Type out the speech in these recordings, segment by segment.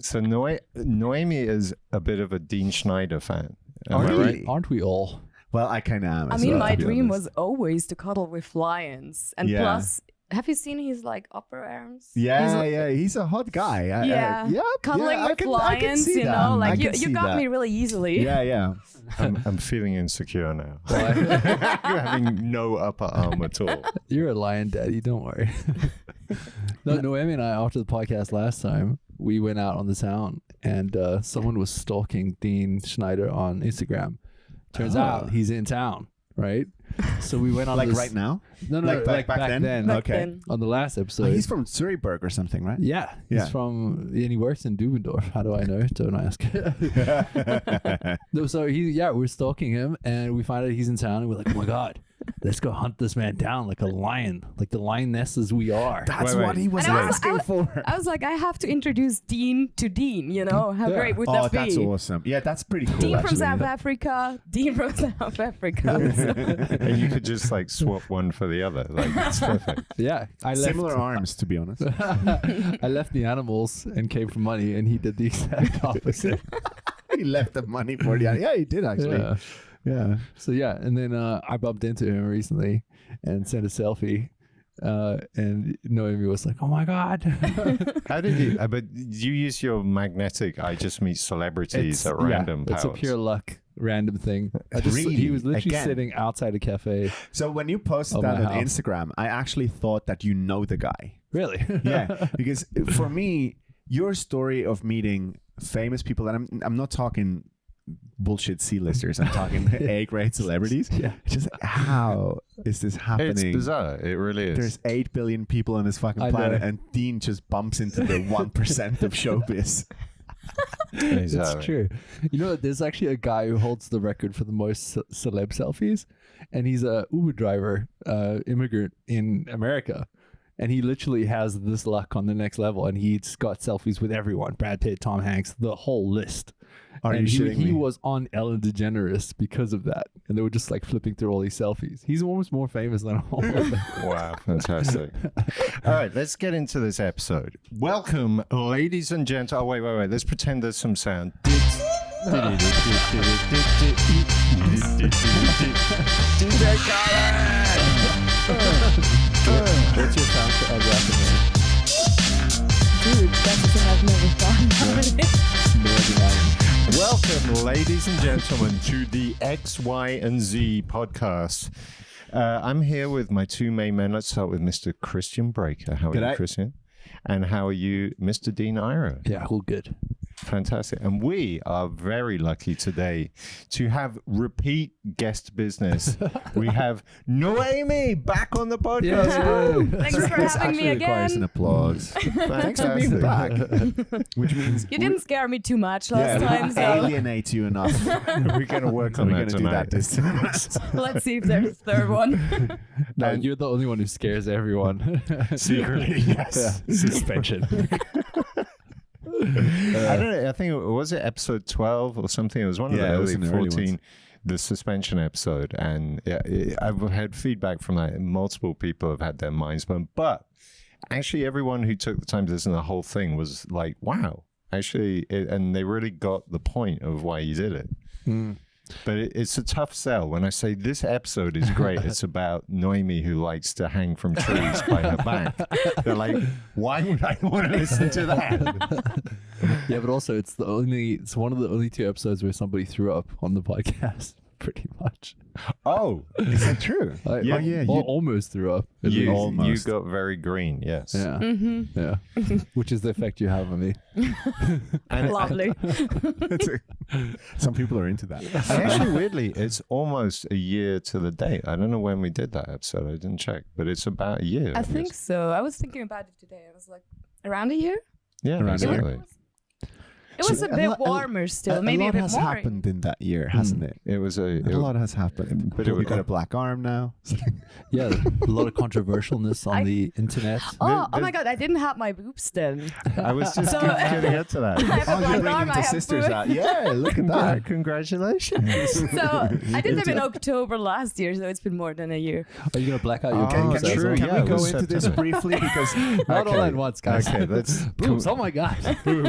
So Noemi is a bit of a Dean Schneider fan. Am I right? Aren't we all? Well, I kind of am. I mean, my dream was always to cuddle with lions. And plus, have you seen his like upper arms? Yeah, he's a hot guy. Cuddling with lions, you know, like you got me really easily. Yeah. I'm feeling insecure now. You're having no upper arm at all. You're a lion daddy, don't worry. No, Noemi and I, after the podcast last time, we went out on the town and someone was stalking Dean Schneider on Instagram. Turns out he's in town, right? So we went on right now? No, like back then. Okay. On the last episode. He's from Zurichberg or something, right? Yeah. He's from, and he works in Dubendorf. How do I know? Don't ask. No, so we're stalking him and we find out he's in town and we're like, oh my God, let's go hunt this man down like a lion, like the lionesses we are. That's what he was asking for. I was like, I have to introduce Dean to Dean, you know? How great would that be? Oh, that's awesome. Yeah, that's pretty cool. Dean from South Africa, Dean from South Africa. And you could just like swap one for the other. Like, it's perfect. Yeah. Similar arms, to be honest. I left the animals and came for money and he did the exact opposite. He left the money for the animals. Yeah, he did actually. Yeah. So and then I bumped into him recently and sent a selfie. And Noemi was like, "Oh my God!" How did you? But you use your magnetic. I just meet celebrities at random. It's a pure luck, random thing. Really? He was literally sitting outside a cafe. So when you posted that on Instagram, I actually thought that you know the guy. Really? Yeah, because for me, your story of meeting famous people, and I'm not talking bullshit C-listers, I'm talking A-grade celebrities. Yeah. Just how is this happening? It's bizarre. It really is. There's 8 billion people on this fucking planet and Dean just bumps into the 1% of showbiz. Exactly. It's true. You know, there's actually a guy who holds the record for the most celeb selfies, and he's a Uber driver, immigrant in America. And he literally has this luck on the next level, and he's got selfies with everyone: Brad Pitt, Tom Hanks, the whole list. He was on Ellen DeGeneres because of that, and they were just like flipping through all these selfies. He's almost more famous than all of them. Wow, fantastic! All right, let's get into this episode. Welcome, ladies and gentlemen. Oh, wait. Let's pretend there's some sound. DJ What's your sound for rapping? Dude, that's the thing I've never thought. Welcome, ladies and gentlemen, to the X, Y, and Z podcast. I'm here with my two main men. Let's start with Mr. Christian Breaker. How are you, Christian? And how are you, Mr. Dean Iro? Yeah, all good. Fantastic. And we are very lucky today to have repeat guest business. We have Noemi back on the podcast. Yeah. Thanks for having me again. Requires an applause. Thanks for being back. Which means you didn't scare me too much last time. So alienate you enough. We're going to work on that tonight. Let's see if there's a third one. No, you're the only one who scares everyone. Secretly, yes. Yeah. Suspension. I don't know. I think was it episode 12 or something? It was one of the early 14, the suspension episode. And I've had feedback from that. Multiple people have had their minds blown. But actually, everyone who took the time to listen to the whole thing was like, wow. Actually, and they really got the point of why you did it. Mm. But it's a tough sell. When I say this episode is great, it's about Noemi who likes to hang from trees by her back. They're like, why would I want to listen to that? Yeah, but also it's one of the only 2 episodes where somebody threw up on the podcast, pretty much. Oh, is that true? Almost threw up. You got very green, yes. Yeah. Mm-hmm. Yeah. Which is the effect you have on me. Lovely. Some people are into that. And actually, weirdly, it's almost a year to the date. I don't know when we did that episode. I didn't check, but it's about a year. I think so. I was thinking about it today. I was like, around a year? Yeah, around exactly. It was a bit warmer still, maybe a bit more. A lot has happened in that year, hasn't it? It was a lot has happened. but We got a black arm now. Yeah, a lot of controversialness on the internet. Oh my god, I didn't have my boobs then. I was just going to get to that. I have a black arm, I have sisters boobs. out. Yeah, look at that. Congratulations. So I did them in October last year, so it's been more than a year. Are you gonna black out your Oh, boobs? that's as true, well? Can yeah, we it go was into this September. briefly? Because Not all at once, guys. Okay, let's. Boobs. Oh my god.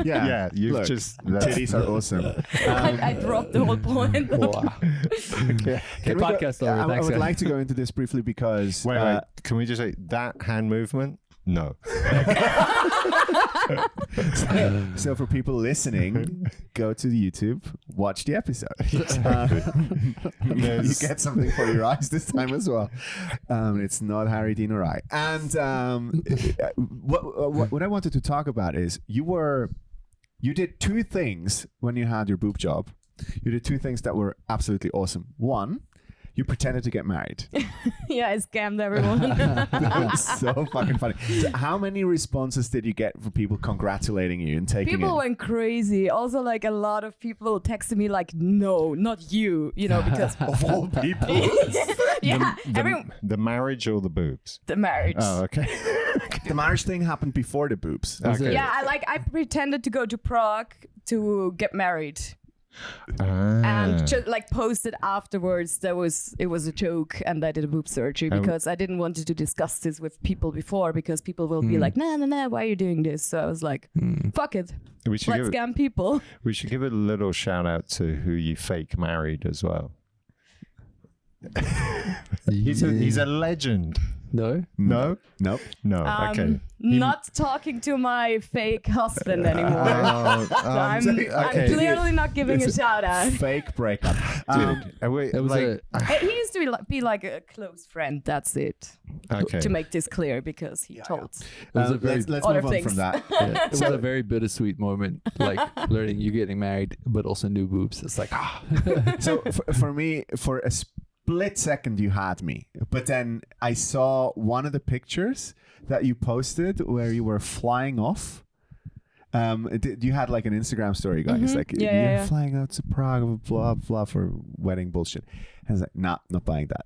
Yeah, you've look, just. titties are awesome. I dropped the whole point. Wow. Okay. Good podcast over. I Thanks, would guys. like to go into this briefly because Wait. Can we just say that hand movement? No. so for people listening, go to YouTube, watch the episode. You get something for your eyes this time as well. It's not Harry Dean or I. And what I wanted to talk about is you did two things when you had your boob job. You did two things that were absolutely awesome. One, you pretended to get married. Yeah, I scammed everyone. That's so fucking funny. So how many responses did you get from people congratulating you and taking People it? went crazy. Also, like a lot of people texted me like, "No, not you," because Of all people. yeah, The marriage or the boobs? the marriage. Oh, okay. The marriage thing happened before the boobs. Okay. Yeah, I pretended to go to Prague to get married. Ah. And just like posted afterwards it was a joke and I did a boob surgery because I didn't want to discuss this with people before because people will be like, nah, why are you doing this? So I was like, fuck it, we should let's scam people. We should give a little shout out to who you fake married as well. He's a legend. No. No? Nope. No. Okay. Not talking to my fake husband anymore. So I'm clearly not giving a shout out. Fake breakup. Wait, It was like, He used to be like a close friend. That's it. okay. To make this clear because he told. It was a very, let's other move on things. from that. it was a very bittersweet moment, like learning you getting married, but also new boobs. It's like, So for me, for a split second, you had me. But then I saw one of the pictures that you posted where you were flying off. You had like an Instagram story going. It's like, you're flying out to Prague, blah, blah, for wedding bullshit. And I was like, nah, not buying that.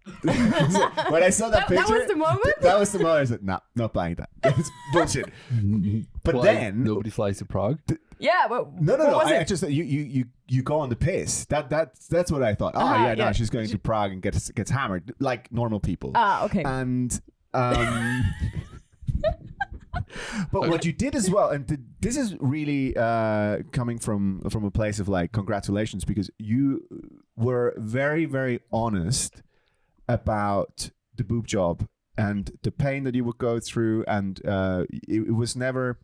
So when I saw that picture. That was the moment? That was the moment. I was like, nah, not buying that. It's bullshit. But why then. nobody flies to Prague. Yeah, well, No. what was I it? just you go on the piss. That's what I thought. Oh Uh-huh, no, yeah. she's going to Prague and gets hammered like normal people. Okay. And but what you did as well, and this is really coming from a place of like congratulations, because you were very, very honest about the boob job and the pain that you would go through, and it was never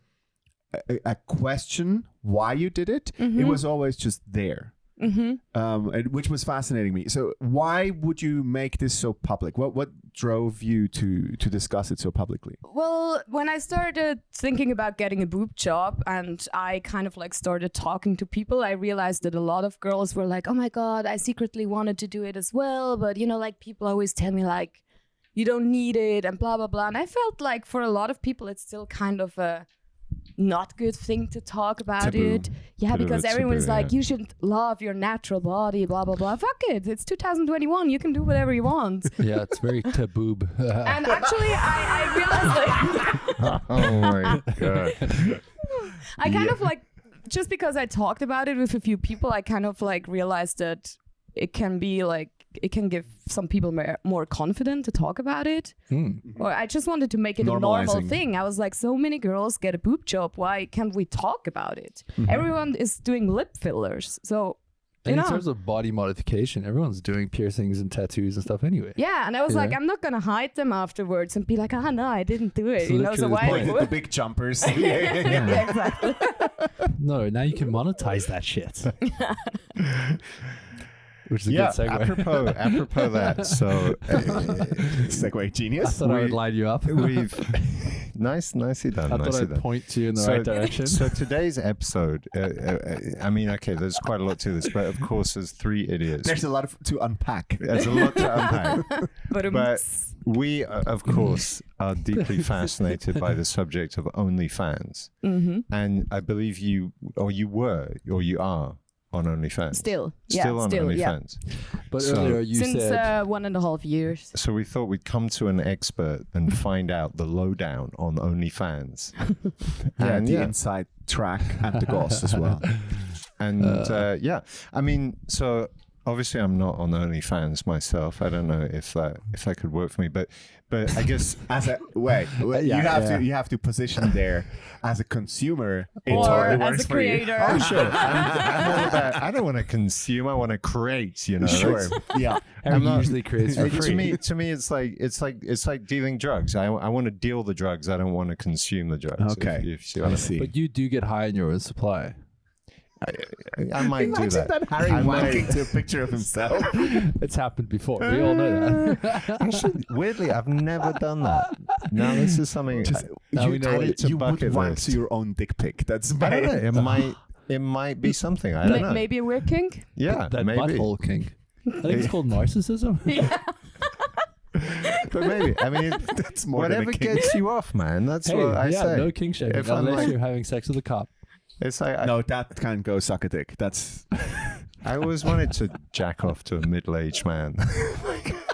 a question why you did it. Mm-hmm. It was always just there. Which was fascinating me. So why would you make this so public? What drove you to discuss it so publicly? Well, when I started thinking about getting a boob job and I kind of like started talking to people, I realized that a lot of girls were like, oh my God, I secretly wanted to do it as well. But, like people always tell me like, you don't need it and blah, blah, blah. And I felt like for a lot of people, it's still kind of a not good thing to talk about Taboo. it. Yeah, Bit of because a everyone's taboo, like, you should love your natural body, blah, blah, blah. Fuck it. It's 2021. You can do whatever you want. Yeah, it's very taboo. And actually, I realized like... Oh my God. I kind of like, just because I talked about it with a few people, I kind of like realized that it can be like, it can give some people more confident to talk about it. Or I just wanted to make it a normal thing. I was like, so many girls get a boob job. Why can't we talk about it? Everyone is doing lip fillers. So, And in terms of body modification, everyone's doing piercings and tattoos and stuff anyway. Yeah, and I was like, I'm not gonna hide them afterwards and be like, no, I didn't do it. It's So why? The big jumpers. Yeah, exactly. No, now you can monetize that shit. which is a good segue. Apropos that. So, segue genius. I thought I would line you up. We've nicely done. I thought I'd point you in the right direction. So today's episode, I mean, okay, there's quite a lot to this, but of course, there's 3 idiots. There's a lot to unpack. There's a lot to unpack. But we, of course, are deeply fascinated by the subject of OnlyFans. Mm-hmm. And I believe you are on OnlyFans. Still on OnlyFans. Yeah. But earlier you since said 1.5 years. So we thought we'd come to an expert and find out the lowdown on OnlyFans. And the inside track and the goss as well. And I mean, so obviously I'm not on OnlyFans myself. I don't know if that could work for me, but I guess as a you have to position there as a consumer or as a creator. Oh, sure. I'm all about, I don't want to consume. I want to create. You know. Sure. Yeah. Harry usually creates for free. To me, it's like dealing drugs. I want to deal the drugs. I don't want to consume the drugs. Okay. If you see what I see. But you do get high in your own supply. I might do that. Harry wanking to a picture of himself. It's happened before. We all know that. Actually, weirdly, I've never done that. No, this is something. You bucket would wank list. to your own dick pic. That's I don't know. It might be something. I don't know. Maybe a weird kink. Yeah, that maybe. butthole kink. I think it's called narcissism. Yeah. But maybe. I mean, that's more whatever than a kink. gets you off, man. That's what I say. No kink shaming If I'm unless like- you're having sex with a cop. It's like No, that can't go suck a dick. That's I always wanted to jack off to a middle-aged man.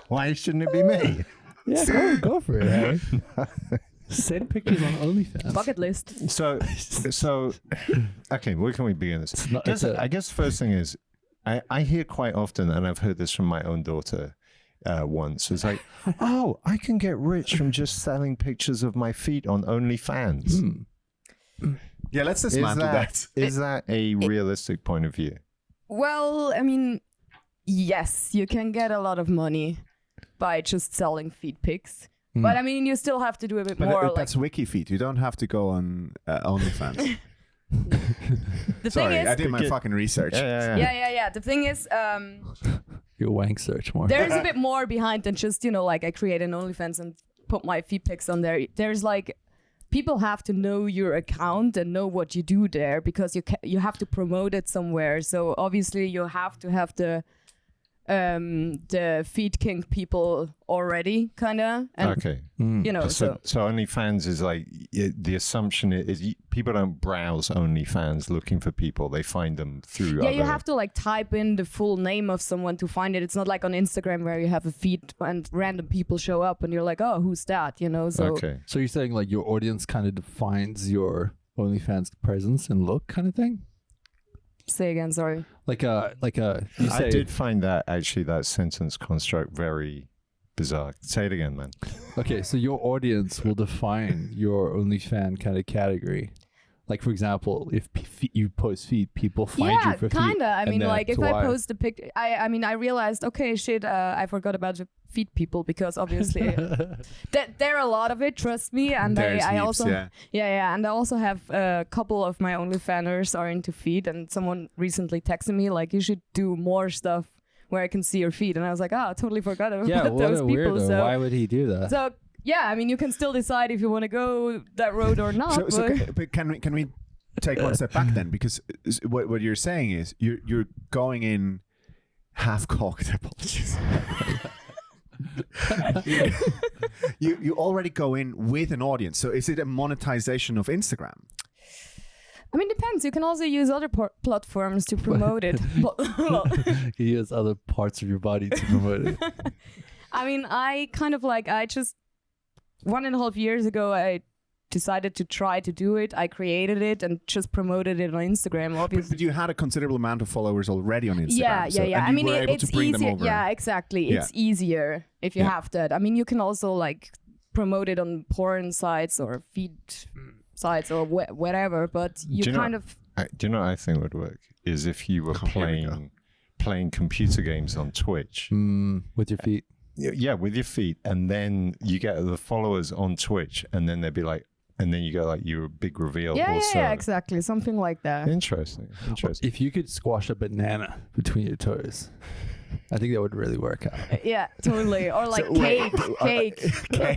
Why shouldn't it be me? Yeah, go for it, Harry. Send pictures on OnlyFans. Bucket list. So, okay, where can we begin this? I guess the first thing is, I hear quite often, and I've heard this from my own daughter once. It's like, oh, I can get rich from just selling pictures of my feet on OnlyFans. yeah. Let's dismantle that. Is that a realistic point of view? Well, I mean, yes, you can get a lot of money by just selling feet pics. But I mean, you still have to do a bit more. That's WikiFeet. You don't have to go on OnlyFans. The Sorry, thing is, I did my fucking research. yeah. The thing is, You wank search more. there's a bit more behind than just, like I create an OnlyFans and put my feet pics on there. There's like, people have to know your account and know what you do there because you have to promote it somewhere. So obviously you have to have the feet kink people already, kind of. Okay. So OnlyFans is like the assumption is people don't browse OnlyFans looking for people; they find them through. Yeah, you have to like type in the full name of someone to find it. It's not like on Instagram where you have a feed and random people show up and you're like, oh, who's that? So okay. So you're saying like your audience kind of defines your OnlyFans presence and look, kind of thing. Say again, sorry. Like a. You say I did find that actually that sentence construct very bizarre. Say it again, man. Okay, so your audience will define your OnlyFans kind of category. Like, for example, if you post feet, people find you for feet. Yeah, kind of. I mean, like, if why. I post a picture, I realized, okay, shit, I forgot about the feet people because obviously there are a lot of it, trust me. And I also, and I also have a couple of my OnlyFanners are into feet, and someone recently texted me, like, you should do more stuff where I can see your feet. And I was like, oh, I totally forgot about those a people. Weirdo. So, why would he do that? So, yeah, I mean, you can still decide if you want to go that road or not. But can we take one step back then? Because what you're saying is you're going in half cocked. Apologies. you already go in with an audience. So is it a monetization of Instagram? I mean, depends. You can also use other platforms to promote it. You use other parts of your body to promote it. I mean, I just 1.5 years ago, I decided to try to do it. I created it and just promoted it on Instagram, obviously. But you had a considerable amount of followers already on Instagram. Yeah. I mean, it's easier. Yeah, exactly. Yeah. It's easier if you have that. I mean, you can also like promote it on porn sites or feed sites or whatever, but Do you know what I think would work? Is if you were playing computer games on Twitch. With your feet. Yeah, with your feet, and then you get the followers on Twitch, and then they'd be like, and then you go like, you're a big reveal. Yeah, exactly, something like that. Interesting. If you could squash a banana between your toes, I think that would really work out. Yeah, totally. Or like cake.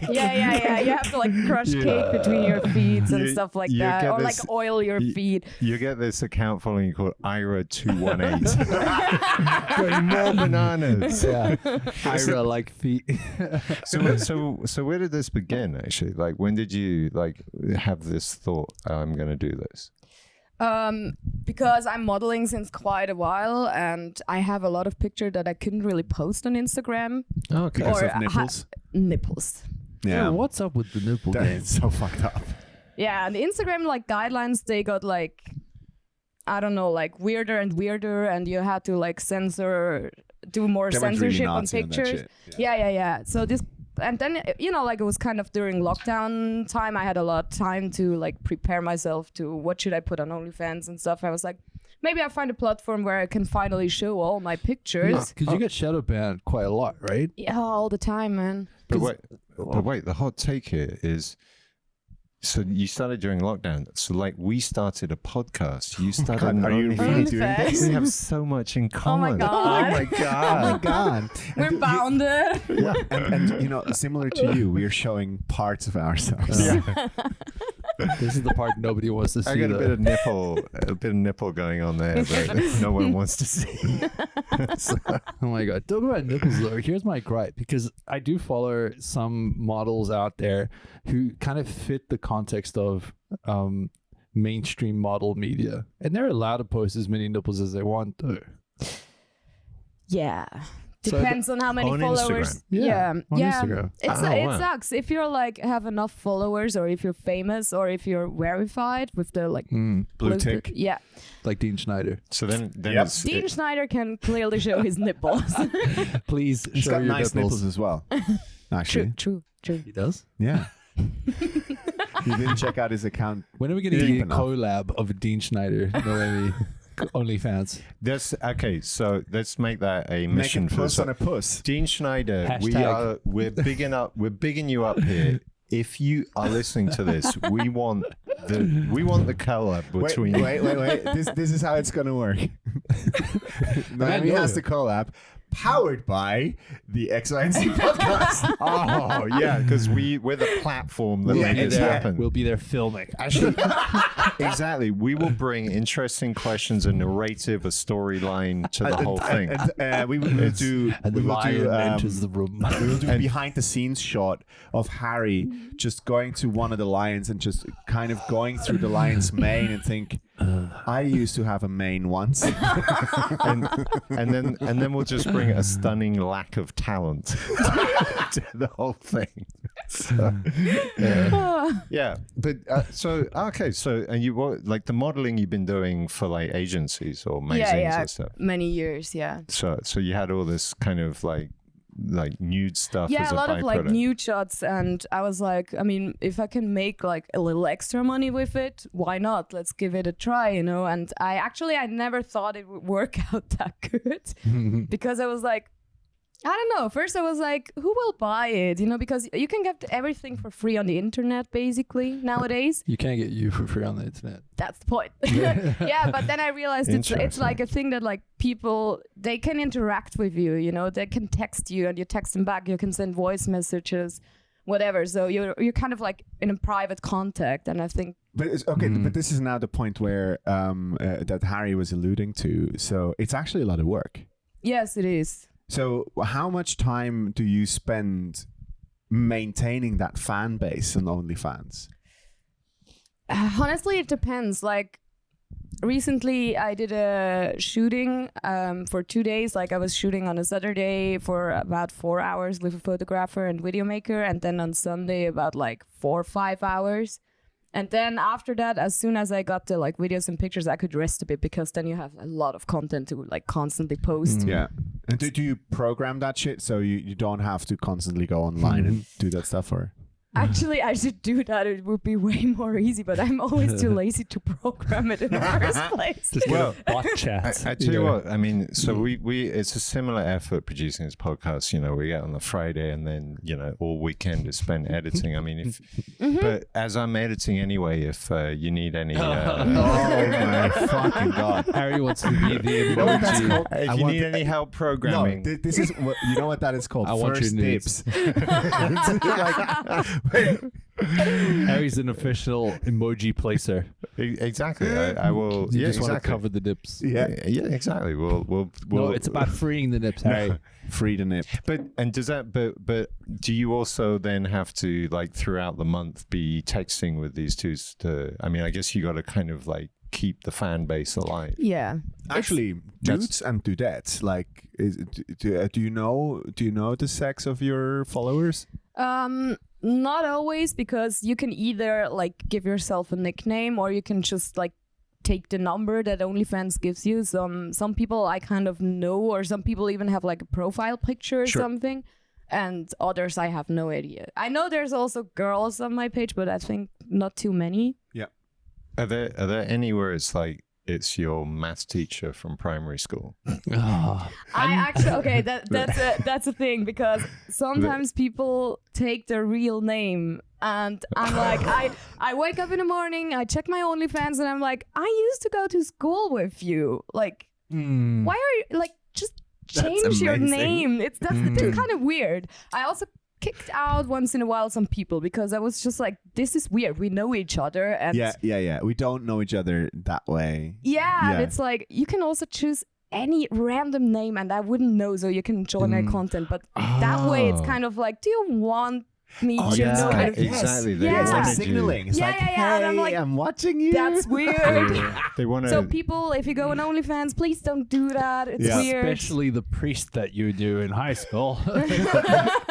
Yeah. You have to like crush cake between your feet and stuff like that. Or like oil your feet. You get this account following called Ira218. Going more bananas. Yeah. Ira like feet. So where did this begin actually? Like when did you like have this thought, I'm gonna do this? Because I'm modeling since quite a while, and I have a lot of pictures that I couldn't really post on Instagram. Okay. Because of nipples. Nipples. Yeah. What's up with the nipple game? That's so fucked up. Yeah, and the Instagram like guidelines, they got like, I don't know, like weirder and weirder, and you had to like do more They went really censorship on Nazi on that pictures. shit. Yeah. So this. And then, you know, like it was kind of during lockdown time. I had a lot of time to like prepare myself to what should I put on OnlyFans and stuff. I was like, maybe I find a platform where I can finally show all my pictures. Because you get shadow banned quite a lot, right? Yeah, all the time, man. But wait, the hot take here is, so you started during lockdown. So like we started a podcast. You started an Are you really OnlyFans. doing this? We have so much in common. God. Oh my god. We're bounded. Yeah. And you know, similar to you, we are showing parts of ourselves. This is the part nobody wants to see. I got a bit of nipple going on there, but no one wants to see. Oh my god. Talk about nipples though. Here's my gripe, because I do follow some models out there who kind of fit the context of mainstream model media, and they're allowed to post as many nipples as they want though. Yeah. So Depends on how many on followers. Instagram. Yeah, on Instagram. It sucks if you're like have enough followers, or if you're famous, or if you're verified with the like Blue tick. Yeah. Like Dean Schneider. So then Yep. Dean Schneider can clearly show his nipples. Please He's show got your nice nipples as well. Actually. True. He does? Yeah. You didn't check out his account. When are we going to Deep get a enough. collab of Dean Schneider, Noemi, OnlyFans? Okay, so let's make that a mission Make a for puss on a puss. Dean Schneider. Hashtag. We're bigging you up here. If you are listening to this, we want the collab between. Wait. This is how it's gonna work. Noemi has the collab, powered by the XYZ podcast. Oh yeah, because we're the platform that made this happen. We'll be there filming. Actually, exactly. We will bring interesting questions, a narrative, a storyline to the whole thing. And we will do. And We the will lion do. enters the room. We will do a behind the scenes shot of Harry just going to one of the lions and just kind of going through the lion's mane and think, I used to have a mane once. and then we'll just bring a stunning lack of talent to the whole thing. So, yeah, but so and you like the modeling you've been doing for like agencies or magazines and stuff. Many years, yeah. So you had all this kind of like nude stuff. Yeah, as a lot of like byproduct. nude shots, and I was like, I mean, if I can make like a little extra money with it, why not? Let's give it a try, you know. And I never thought it would work out that good because I was like, I don't know. First I was like, who will buy it? You know, because you can get everything for free on the internet basically nowadays. You can't get you for free on the internet. That's the point. Yeah, but then I realized it's like a thing that like people, they can interact with you, you know, they can text you and you text them back, you can send voice messages, whatever. So you're kind of like in a private contact, and I think. But it's okay. But this is now the point where that Harry was alluding to. So it's actually a lot of work. Yes, it is. So how much time do you spend maintaining that fan base on OnlyFans? Honestly, it depends. Like recently I did a shooting for 2 days. Like I was shooting on a Saturday for about 4 hours with a photographer and video maker, and then on Sunday about like 4 or 5 hours. And then after that, as soon as I got the like videos and pictures, I could rest a bit, because then you have a lot of content to like constantly post. Yeah. And do you program that shit so you don't have to constantly go online and do that stuff? Or Actually, I should do that. It would be way more easy, but I'm always too lazy to program it in the first place. Just get a bot chat. I tell you what, I mean, so we it's a similar effort producing this podcast. You know, we get on the Friday and then, you know, all weekend is spent editing. I mean, if but as I'm editing anyway, if you need any Oh my fucking god! Harry wants to be the You know what that's emoji. called? if you need any help programming. No, this is what you know what that is called. I want First your nudes. dibs. Wait. Harry's an official emoji placer. Exactly. I will. You Yeah, just want to exactly. cover the dips. Yeah. Yeah, exactly. We'll No, it's about freeing the nips, Harry. Free to nip. But does that? But do you also then have to, like, throughout the month be texting with these two? I mean, I guess you got to kind of like keep the fan base alive. Yeah. Actually, dudes and dudettes, like, do you know the sex of your followers? Not always, because you can either like give yourself a nickname or you can just like take the number that OnlyFans gives you. Some people I kind of know, or some people even have like a profile picture or something, and others I have no idea. I know there's also girls on my page, but I think not too many. Yeah. Are there anywhere it's like it's your math teacher from primary school? Ah. I actually that's a thing, because sometimes people take their real name, and I'm like, I wake up in the morning, I check my OnlyFans, and I'm like, I used to go to school with you. Like, why are you like, just change your amazing. name? That's kind of weird. I also kicked out once in a while some people because I was just like, this is weird. We know each other, and Yeah. We don't know each other that way. and it's like you can also choose any random name and I wouldn't know, so you can enjoy my content. But that way it's kind of like, do you want me to know? yeah, that- exactly. They Yeah. It's like wanted you- signaling. It's Yeah, like, yeah, hey, yeah, and I'm like, I'm watching you. That's weird. They want to. So people, if you go on OnlyFans, please don't do that. It's Yeah. weird. Especially the priest that you do in high school.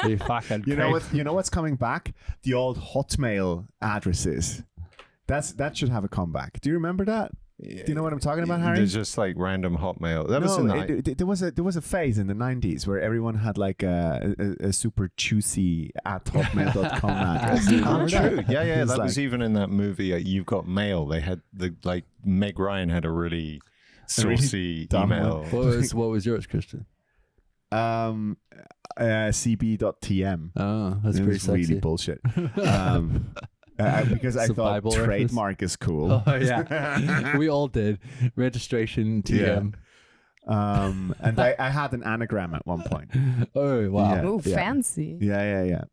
You fucking You know creep. what? You know what's coming back? The old Hotmail addresses. That should have a comeback. Do you remember that? Do you know what I'm talking about, Harry? There's just like random Hotmail. That was No, the there was a phase in the 90s where everyone had like a super juicy at hotmail.com address. Do you remember true. that? Yeah. It's That was like- even in that movie. You've Got Mail. They had like Meg Ryan had a really saucy dumb email. What was yours, Christian? cb.tm. Oh, that's It pretty was sexy. really bullshit. Because I It's a thought Bible reference. trademark is cool. Oh yeah, we all did. Registration TM. And I had an anagram at one point. Oh wow. Yeah. Oh, fancy. Yeah.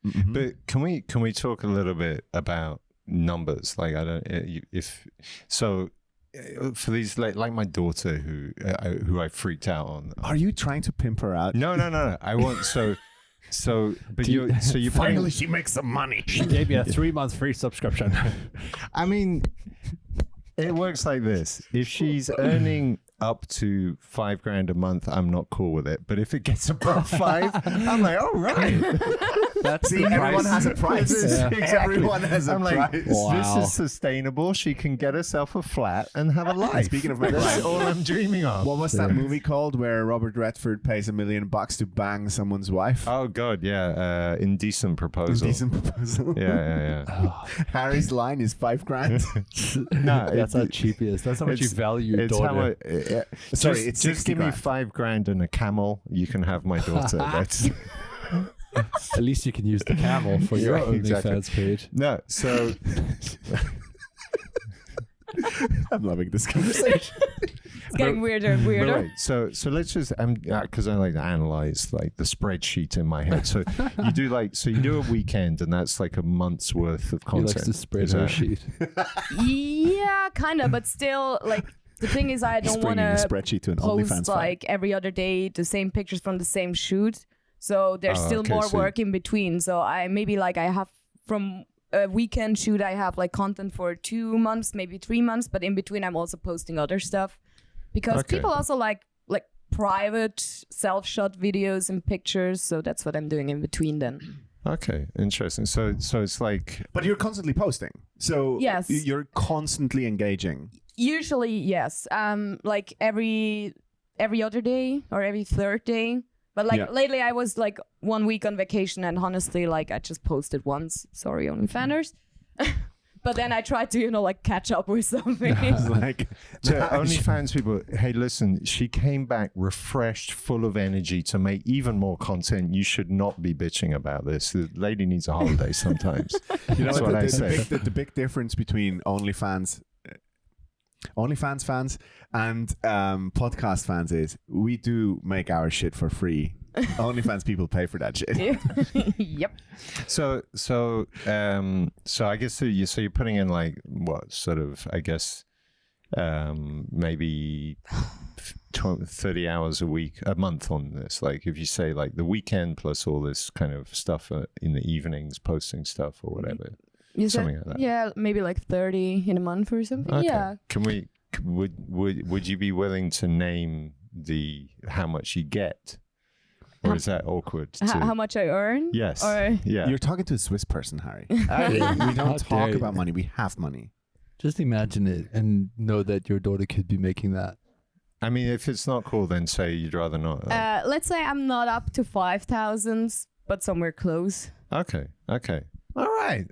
Mhm. But can we talk a little bit about numbers? Like, I don't if so. For these, like my daughter who I freaked out on. Are you trying to pimp her out? No. I want but you Finally, she makes some money. She gave you a 3-month free subscription. I mean, it works like this. If she's earning up to $5,000 a month, I'm not cool with it. But if it gets above 5, I'm like, all right. That's See, the everyone price. has a price. Yeah. Everyone has a I'm like, price. Wow. this is sustainable. She can get herself a flat and have a life. Speaking of my that's life. all I'm dreaming of. What was that movie called where Robert Redford pays $1 million to bang someone's wife? Oh God, yeah. Indecent proposal. Decent proposal. Yeah. Harry's line is $5,000. No, That's how cheap he is. That's how much you value your It's how daughter. Sorry, just, it's just 60 give me grand. $5,000 and a camel. You can have my daughter. That's At least you can use the camel for your Yeah, exactly. OnlyFans page. no. So I'm loving this conversation. It's getting weirder and but weirder. wait, so let's just because I like to analyze like the spreadsheet in my head. So you do a weekend and that's like a month's worth of He content. likes to spread Is her that- sheet. Yeah, kind of, but still, like, the thing is, I He's don't want bringing a to spreadsheet to an post OnlyFans fight. like every other day the same pictures from the same shoot. So there's Oh, still okay, more so- work in between. So I have from a weekend shoot, I have like content for 2 months, maybe 3 months, but in between I'm also posting other stuff because Okay. people also like private self-shot videos and pictures. So that's what I'm doing in between then. Okay, interesting. So it's like But you're constantly posting. So Yes. you're constantly engaging. Usually, yes. Like every other day or every third day. But like Yeah. lately I was like 1 week on vacation and honestly like I just posted once. Sorry, OnlyFanners. But then I tried to, like catch up with something. It's like, To OnlyFans people, hey, listen, she came back refreshed, full of energy to make even more content. You should not be bitching about this. The lady needs a holiday sometimes. That's what I say. The big difference between OnlyFans fans and podcast fans is we do make our shit for free. OnlyFans people pay for that shit. Yep. So I guess you're putting in like what sort of, I guess, maybe 30 hours a month on this. Like if you say like the weekend plus all this kind of stuff in the evenings, posting stuff or whatever. Something like that. Yeah, maybe like 30 in a month or something. Okay. Yeah. Would you be willing to name how much you get? Or is that awkward? How much I earn? Yes. Or Yeah. You're talking to a Swiss person, Harry. We don't talk about money. We have money. Just imagine it and know that your daughter could be making that. I mean, if it's not cool, then say you'd rather not. let's say I'm not up to 5,000, but somewhere close. Okay. All right.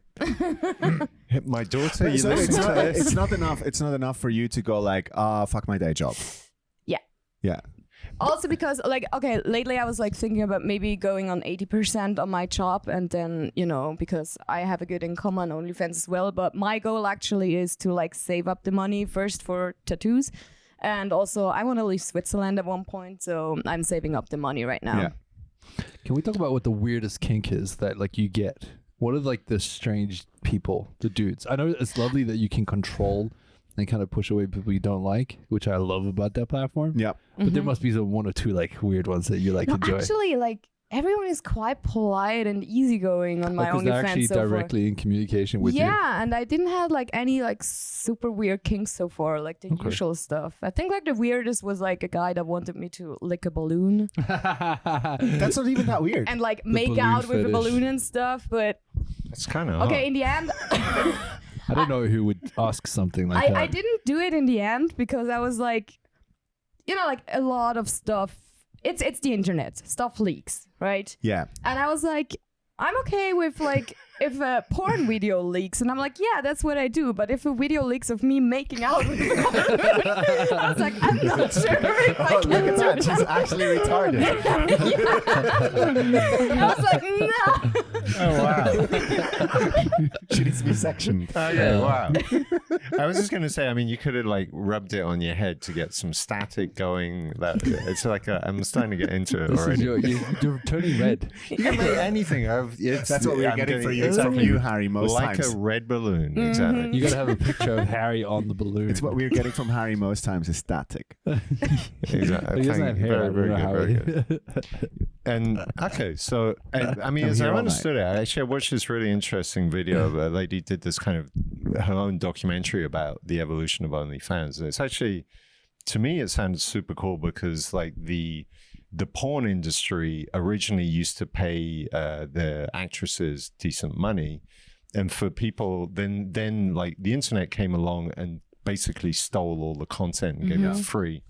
My daughter, you So listen to this? it's not enough. It's not enough for you to go like, fuck my day job. Yeah. Yeah. Also because like, okay, lately I was like thinking about maybe going on 80% on my job and then, because I have a good income on OnlyFans as well. But my goal actually is to like save up the money first for tattoos. And also I want to leave Switzerland at one point. So I'm saving up the money right now. Yeah. Can we talk about what the weirdest kink is that like you get? What are like the strange people, the dudes? I know it's lovely that you can control and kind of push away people you don't like, which I love about that platform. Yeah. But there must be some one or two like weird ones that you like enjoy. Actually, like everyone is quite polite and easygoing on my Because they're OnlyFans actually so far. directly in communication with you. Yeah, and I didn't have like any like super weird kinks so far, like the usual stuff. I think like the weirdest was like a guy that wanted me to lick a balloon That's not even that weird. and like The make balloon out with a fetish. balloon and stuff. But It's kind of okay, in the end, I don't know who would ask something like that. I didn't do it in the end because I was like, like a lot of stuff. It's the internet. Stuff leaks, right? Yeah. And I was like, I'm okay with like if a porn video leaks, and I'm like, yeah, that's what I do. But if a video leaks of me making out with a balloon, I was like, I'm not sure if I can Look at do that. She's actually retarded. I was like, no. Oh, wow. She needs to be sectioned. Okay, wow. I was just going to say, I mean, you could have like rubbed it on your head to get some static going. It's like I'm starting to get into it This is already. you're turning red. You can make anything. That's what we're getting for you. From you, Harry, most like times. a red balloon, exactly. You gotta have a picture of Harry on the balloon. It's what we're getting from Harry most times is static. Exactly. He doesn't have hair. Very, very I don't good. know Very how good. And okay, so I mean, I'm as I here all understood it, I watched this really interesting video. A lady did this kind of her own documentary about the evolution of OnlyFans. And it's actually, to me, it sounded super cool because like the porn industry originally used to pay the actresses decent money, and for people, then like the internet came along and basically stole all the content and gave it free.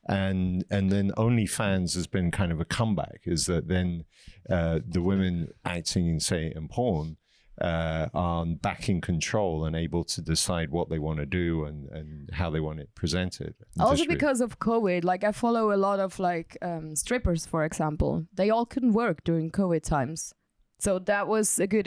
And then OnlyFans has been kind of a comeback, is that then the women acting in porn are back in control and able to decide what they want to do and how they want it presented. Also because of COVID, like I follow a lot of like strippers, for example. They all couldn't work during COVID times. So that was a good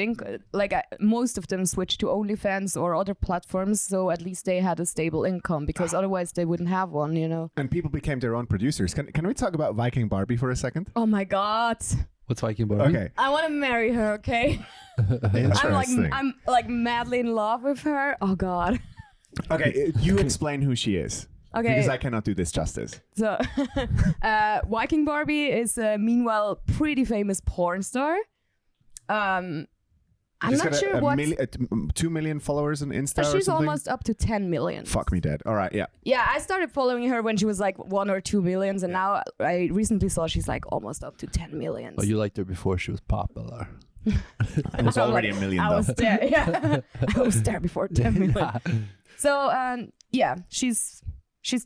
most of them switched to OnlyFans or other platforms, so at least they had a stable income, because otherwise they wouldn't have one, And people became their own producers. Can we talk about Viking Barbie for a second? Oh my God. What's Viking Barbie? Okay. I want to marry her, okay? Interesting. I'm like madly in love with her. Oh God. Okay, you explain who she is. Okay. Because I cannot do this justice. So Viking Barbie is a meanwhile pretty famous porn star. I'm not sure what. 2 million followers on Insta or She's something? almost up to 10 million. Fuck me dead. All right, yeah. Yeah, I started following her when she was like 1 or 2 millions, and now I recently saw she's like almost up to 10 millions. Oh, you liked her before she was popular. I was already a million, I though. was there, yeah. I was there before 10 million. So, yeah, she's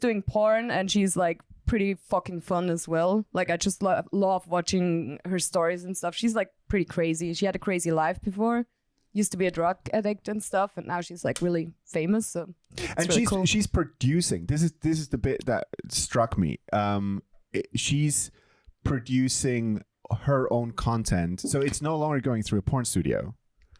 doing porn, and she's like pretty fucking fun as well. Like I just love watching her stories and stuff. She's like pretty crazy. She had a crazy life before. Used to be a drug addict and stuff, and now she's like really famous. So and really cool. she's producing. This is the bit that struck me. She's producing her own content, so it's no longer going through a porn studio.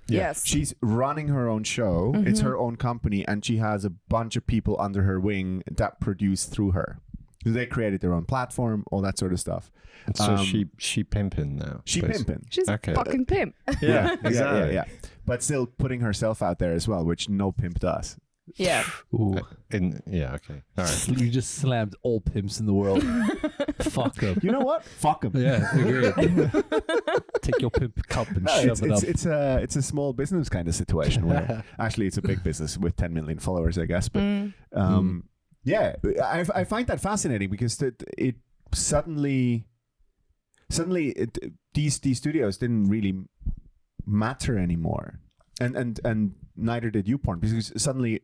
Yes, she's running her own show. It's her own company, and she has a bunch of people under her wing that produce through her. They created their own platform, all that sort of stuff. So she pimping now. She pimping. She's a fucking pimp. Yeah, exactly. Yeah. But still putting herself out there as well, which no pimp does. Yeah. Ooh. Okay. All right. You just slammed all pimps in the world. Fuck them. You know what? Fuck them. Yeah, agreed. Take your pimp cup and shove it up. It's a small business kind of situation where actually it's a big business with 10 million followers, I guess. But yeah, I find that fascinating because it suddenly these studios didn't really matter anymore, and neither did YouPorn, because suddenly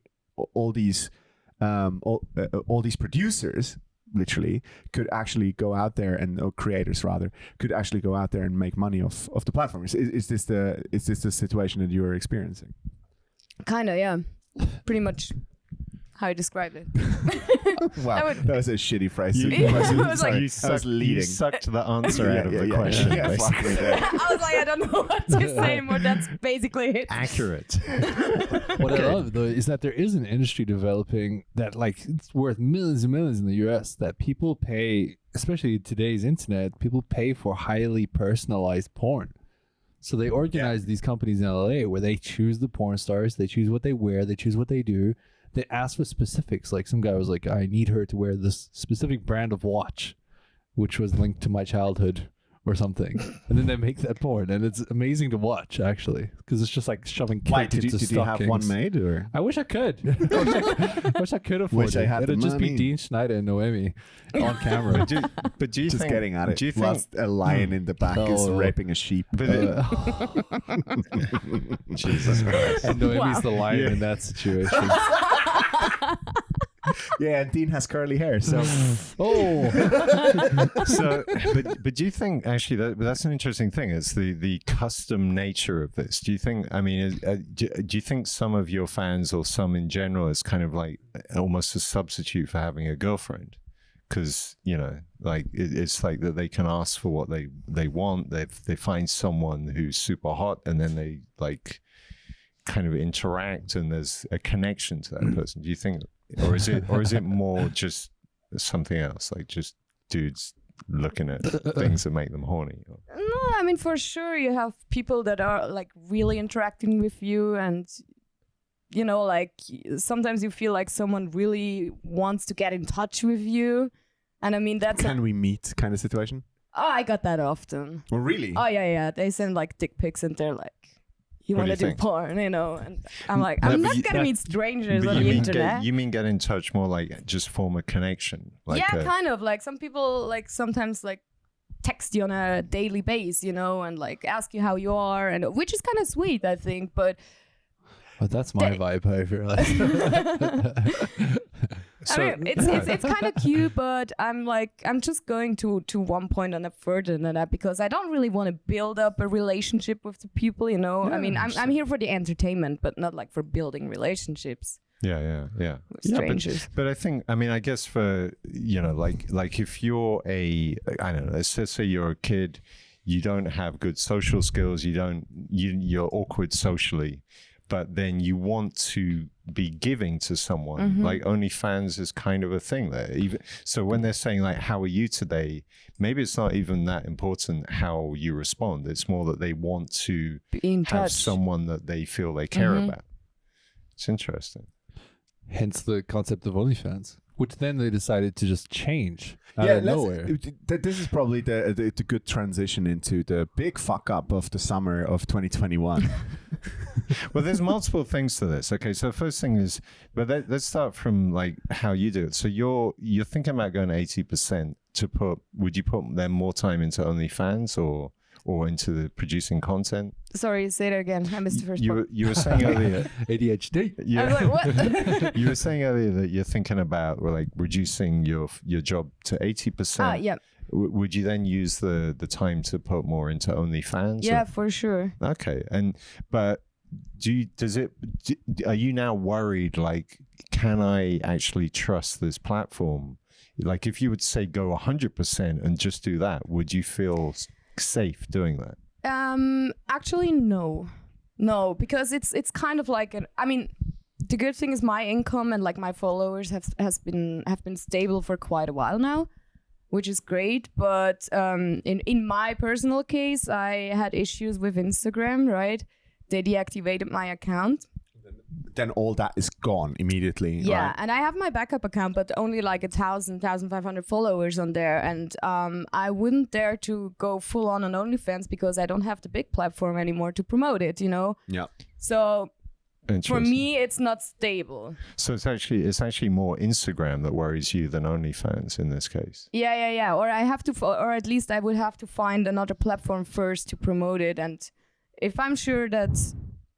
all these producers literally could actually go out there or creators rather could actually go out there and make money off the platforms. Is this the situation that you are experiencing? Kind of, yeah. Pretty much how I described it. Wow, that was a shitty phrase. You sucked the answer out of the question. Basically. I was like, I don't know what to say more. That's basically it. Accurate. What I love though is that there is an industry developing that like it's worth millions and millions in the US that people pay, especially today's internet, people pay for highly personalized porn. So they organize these companies in LA where they choose the porn stars, they choose what they wear, they choose what they do. They ask for specifics. Like some guy was like, I need her to wear this specific brand of watch, which was linked to my childhood or something. And then they make that porn. And it's amazing to watch, actually, because it's just like shoving cake into stockings. Did you have one made? Or? I wish I could. I wish I could afford Wish it. I had It'd the just be money. Dean Schneider and Noemi on camera. But do you Just think, getting at it. Do you think, whilst a lion in the back is raping a sheep. Jesus Christ. And Noemi's the lion in that situation. Yeah, and Dean has curly hair, so but do you think actually that's an interesting thing? It's the custom nature of this. Do you think? I mean, do you think some of your fans or some in general is kind of like almost a substitute for having a girlfriend? Because like it's like that they can ask for what they want. They find someone who's super hot, and then they like kind of interact, and there's a connection to that person. Do you think? Or is it more just something else, like just dudes looking at things that make them horny? No, I mean, for sure you have people that are like really interacting with you, and like sometimes you feel like someone really wants to get in touch with you, and I mean that's can we meet kind of situation. Oh, I got that often. Oh, really? Oh yeah, they send like dick pics and they're like, you want to do porn, and I'm like, I'm not gonna meet strangers on the internet. You mean get in touch more like just form a connection? Like kind of like some people like sometimes like text you on a daily basis, and like ask you how you are, and which is kind of sweet, I think. But that's my vibe, I realize. I mean, it's kind of cute, but I'm just going to one point and up further than that, because I don't really want to build up a relationship with the people, Yeah, I mean, I'm here for the entertainment, but not like for building relationships. Yeah. With strangers. But I think, I mean, I guess for, like if you're I don't know, let's say you're a kid, you don't have good social skills, you're awkward socially, but then you want to be giving to someone. Like OnlyFans is kind of a thing there. So when they're saying like, how are you today? Maybe it's not even that important how you respond. It's more that they want to have someone that they feel they care about. It's interesting. Hence the concept of OnlyFans, which then they decided to just change out of nowhere. This is probably the good transition into the big fuck up of the summer of 2021. Well, there's multiple things to this. Okay, so the first thing is, but let's start from like how you do it. So you're thinking about going 80% to would you put them more time into OnlyFans, or or into the producing content. Sorry, say that again. I missed the first part. You were saying earlier. ADHD. I was like, what? You were saying earlier that you're thinking about like reducing your job to 80%. Yeah. Would you then use the time to put more into OnlyFans? Yeah, for sure. Okay, but are you now worried? Like, can I actually trust this platform? Like, if you would say go 100% and just do that, would you feel safe doing that? Actually, no, because it's kind of like the good thing is my income and like my followers have been stable for quite a while now, which is great. But in my personal case, I had issues with Instagram, right? They deactivated my account. Then all that is gone immediately. Yeah, right? and I have my backup account, but only like 1,500 followers on there. And I wouldn't dare to go full on OnlyFans because I don't have the big platform anymore to promote it, you know? Yeah. So for me, it's not stable. So it's actually more Instagram that worries you than OnlyFans in this case. Yeah. Or or at least I would have to find another platform first to promote it. And if I'm sure that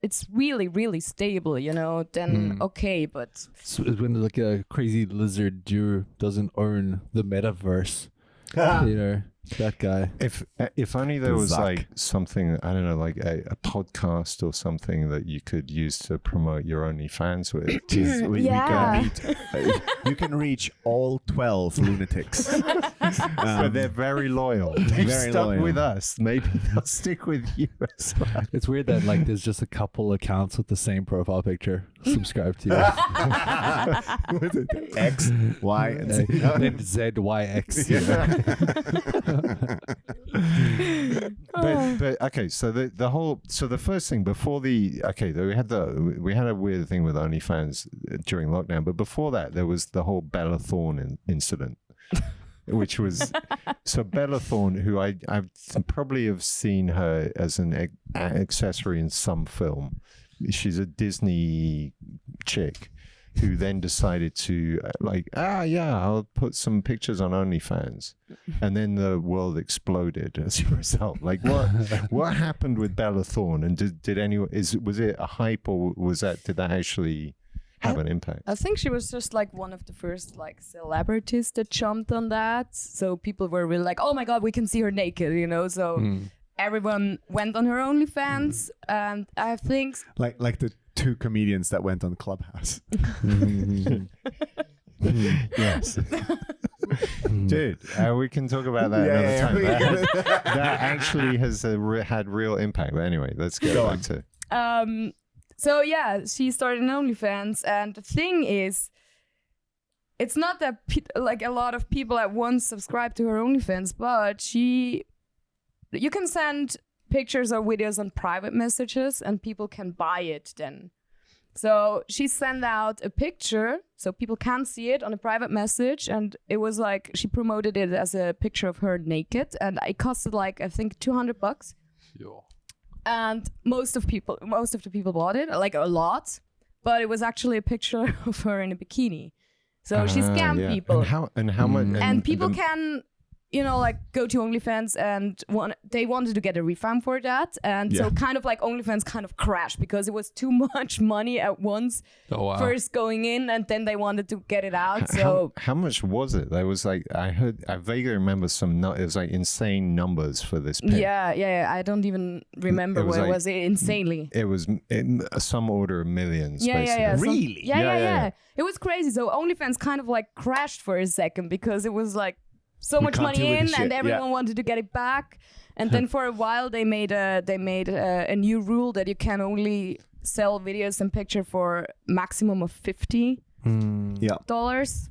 it's really, really stable, you know, then okay, but... So when like a crazy lizard dude doesn't own the metaverse, you know, that guy. If only there was Zuck. like something, I don't know, like a podcast or something that you could use to promote your OnlyFans with. You can reach all 12 lunatics. But they're very loyal. They've Very stuck loyal. with us. Maybe they'll stick with you as well. It's weird that like there's just a couple accounts with the same profile picture subscribed to you. What is it? X, Y, and Z. Then ZYX. You know? But okay, so the first thing before we had a weird thing with OnlyFans during lockdown, but before that there was the whole Bella Thorne incident, which was so Bella Thorne, who I probably have seen her as an accessory in some film. She's a Disney chick who then decided to I'll put some pictures on OnlyFans, and then the world exploded as a result. Like what happened with Bella Thorne, and was it a hype, or did that actually have an impact? I think she was just like one of the first like celebrities that jumped on that. So people were really like, oh my God, we can see her naked, you know? So everyone went on her OnlyFans, and I think... Like the 2 comedians that went on Clubhouse. Yes. Dude, we can talk about that another time. That actually has had real impact. But anyway, let's go back to... So yeah, she started an OnlyFans, and the thing is, it's not that like a lot of people at once subscribe to her OnlyFans, but you can send pictures or videos on private messages, and people can buy it then. So she sent out a picture, so people can see it on a private message, and it was like she promoted it as a picture of her naked, and it costed like I think $200. Yo. And most of the people bought it, like a lot, but it was actually a picture of her in a bikini. So she scammed people. And how much? And people can, you know, like go to OnlyFans, and they wanted to get a refund for that. And so kind of like OnlyFans kind of crashed because it was too much money at once. Oh, wow. First going in, and then they wanted to get it out. So how much was it? There was like, I vaguely remember it was like insane numbers for this pic. Yeah. I don't even remember what it was. Insanely. It was in some order of millions. Yeah. Really? Yeah. It was crazy. So OnlyFans kind of like crashed for a second because it was like so much money in, and everyone wanted to get it back. And then for a while they made a new rule that you can only sell videos and picture for maximum of $50,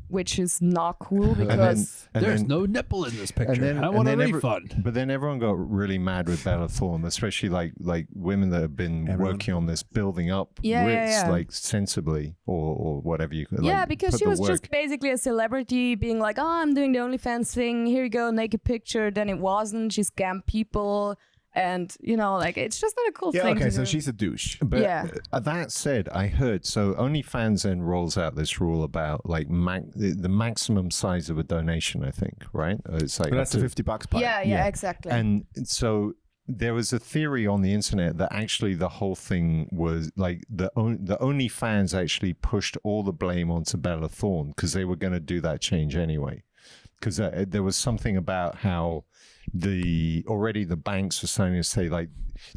which is not cool because there's no nipple in this picture. I want a refund. But then everyone got really mad with Bella Thorne, especially like women that have been working on this, building up wits like sensibly or whatever you could. Yeah, because she was just basically a celebrity being like, oh, I'm doing the OnlyFans thing. Here you go, naked picture. Then it wasn't. She scammed people. And, you know, like, it's just not a cool thing. Okay, so she's a douche. But that said, I heard, so OnlyFans then rolls out this rule about, like, the maximum size of a donation, I think, right? It's like... But that's the $50 part. Yeah, exactly. And so there was a theory on the internet that actually the whole thing was like the OnlyFans actually pushed all the blame onto Bella Thorne because they were going to do that change anyway. Because there was something about how already the banks were starting to say, like,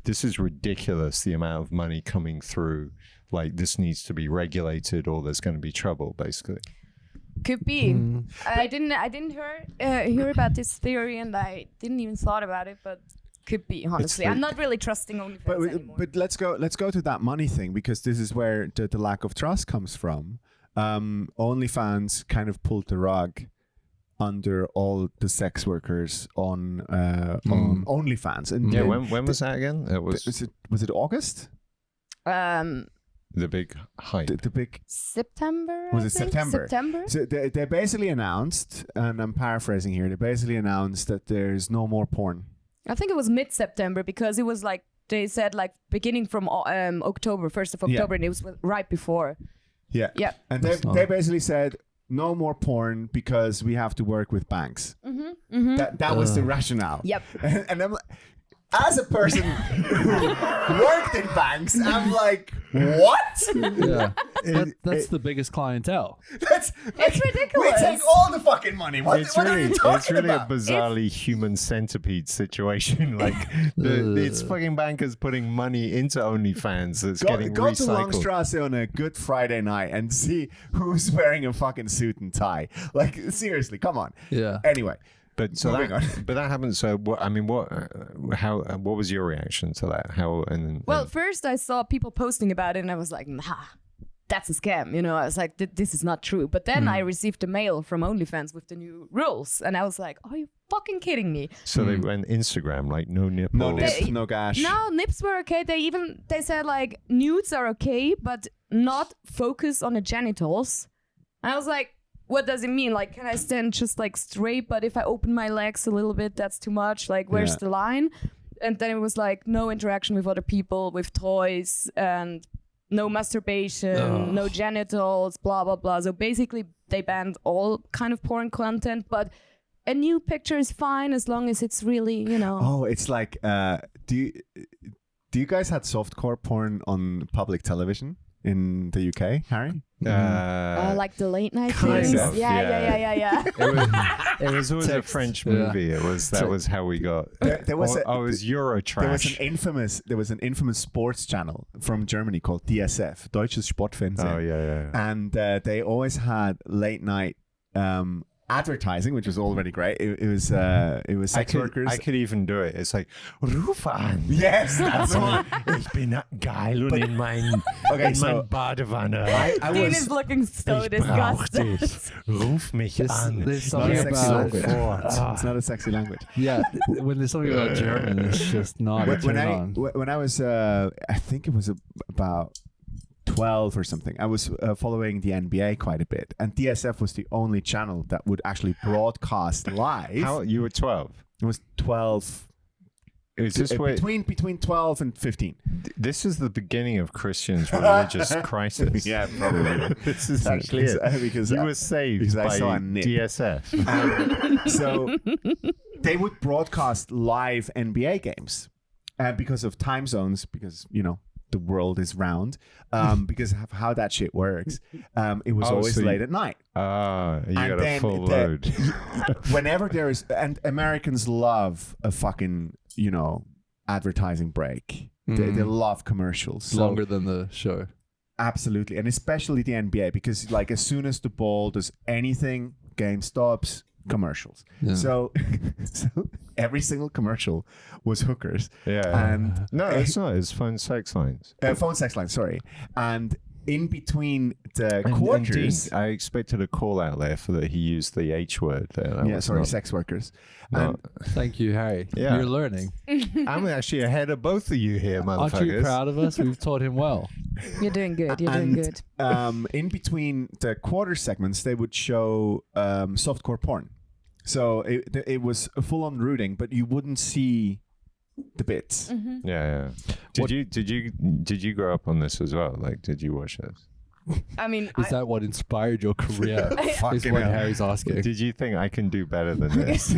this is ridiculous, the amount of money coming through. Like, this needs to be regulated or there's going to be trouble, basically. Could be. I didn't hear about this theory, and I didn't even thought about it, but could be, honestly. I'm not really trusting OnlyFans anymore. But let's go to that money thing, because this is where the lack of trust comes from. OnlyFans kind of pulled the rug under all the sex workers on OnlyFans. And yeah, when was that again? Was it August? The big hype. The big September. Was it September? September. So they basically announced, and I'm paraphrasing here. They basically announced that there's no more porn. I think it was mid-September, because it was like they said like beginning from October, 1st of October, and it was right before. Yeah. Yeah. And they basically said no more porn because we have to work with banks. That was the rationale. Yep. And I'm like, as a person who worked in banks, I'm like, what? Yeah, that's the biggest clientele. It's ridiculous. We take all the fucking money. What are you talking It's really about? a bizarrely human centipede situation. Like, it's fucking bankers putting money into OnlyFans that's getting Go to recycled. Langstrasse on a good Friday night and see who's wearing a fucking suit and tie. Like, seriously, come on. Yeah. Anyway. But that happened. So what was your reaction to that? Well, first I saw people posting about it, and I was like, nah, that's a scam. You know, I was like, this is not true. But then I received a mail from OnlyFans with the new rules, and I was like, are you fucking kidding me? So they went Instagram, like no nipples, no gash. No, nips were okay. They said like nudes are okay, but not focus on the genitals. And I was like, what does it mean? Like, can I stand just like straight, but if I open my legs a little bit, that's too much? Like, where's the line? And then it was like no interaction with other people, with toys, and no masturbation, no genitals, blah, blah, blah. So basically they banned all kind of porn content, but a new picture is fine as long as it's really, you know. Oh, it's like, do you guys had softcore porn on public television in the UK, Harry? Like the late night things. Yeah. It was always a French movie. It was that was how we got. There was Eurotrash. There was an infamous sports channel from Germany called DSF, Deutsches Sportfernsehen. Oh yeah. And they always had late night advertising, which was already great. It was sex workers. I could even do it. It's like, ruf an. Yes, that's one. Ich bin geil und in mein Badewanne. Dean is looking so disgusted. Ruf mich an. There's something about It's not a sexy language. Yeah, when there's something about German, it's just not a turn on. When I was, I think it was about 12 or something, I was following the NBA quite a bit, and DSF was the only channel that would actually broadcast live. How you were 12? It was 12. Is this between 12 and 15? This is the beginning of Christian's religious crisis. Yeah, probably. This is actually it. Because you were saved by DSF. So they would broadcast live NBA games because of time zones, because, you know, the world is round, because of how that shit works. It was always late at night. You got a full load. Whenever there is, and Americans love a fucking, you know, advertising break. They love commercials. Longer than the show. Absolutely. And especially the NBA, because like as soon as the ball does anything, game stops, commercials. Yeah. So every single commercial was hookers. Yeah. And no, it's not. It's phone sex lines. Phone sex lines, sorry. And in between the quarters, I expected a call out there for that he used the H word there. Sex workers. Thank you, Harry. Yeah. You're learning. I'm actually ahead of both of you here, motherfuckers. Aren't you proud of us? We've taught him well. You're doing good. Doing good. In between the quarter segments, they would show softcore porn. So it was a full-on rooting, but you wouldn't see the bits. Mm-hmm. Yeah. Did you grow up on this as well? Like, did you watch this? I mean, is that what inspired your career? Is what Harry's asking. Did you think I can do better than this?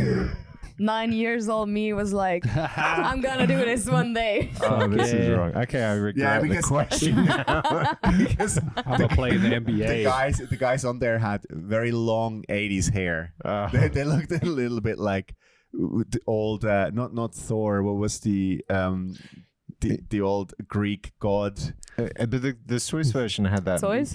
9 years old me was like, I'm gonna do this one day. Oh, this is wrong. Okay, I regret the question now. Because I'm gonna play in the NBA. the guys on there had very long 80s hair. They looked a little bit like the old, not Thor. What was the old Greek god? But the Swiss version had that. Zeus?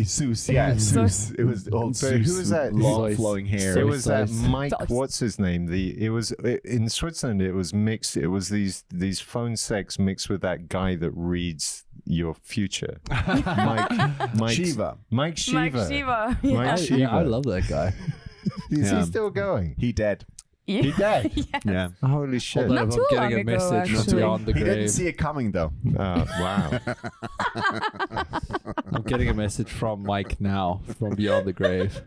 Zeus, yeah, Zeus. It was old Zeus. Who was that? Long flowing hair. It was that Mike. Zeus. What's his name? In Switzerland. It was mixed. It was these phone sex mixed with that guy that reads your future. Mike Shiva. Mike Shiva. Mike Shiva. Mike Yeah. Shiva. I love that guy. Is Yeah. he still going? He dead. He dead. Yeah. Holy shit! Hold on, Not I'm too getting long a ago, message from actually. beyond the He didn't grave. see it coming though. Wow. I'm getting a message from Mike now from beyond the grave,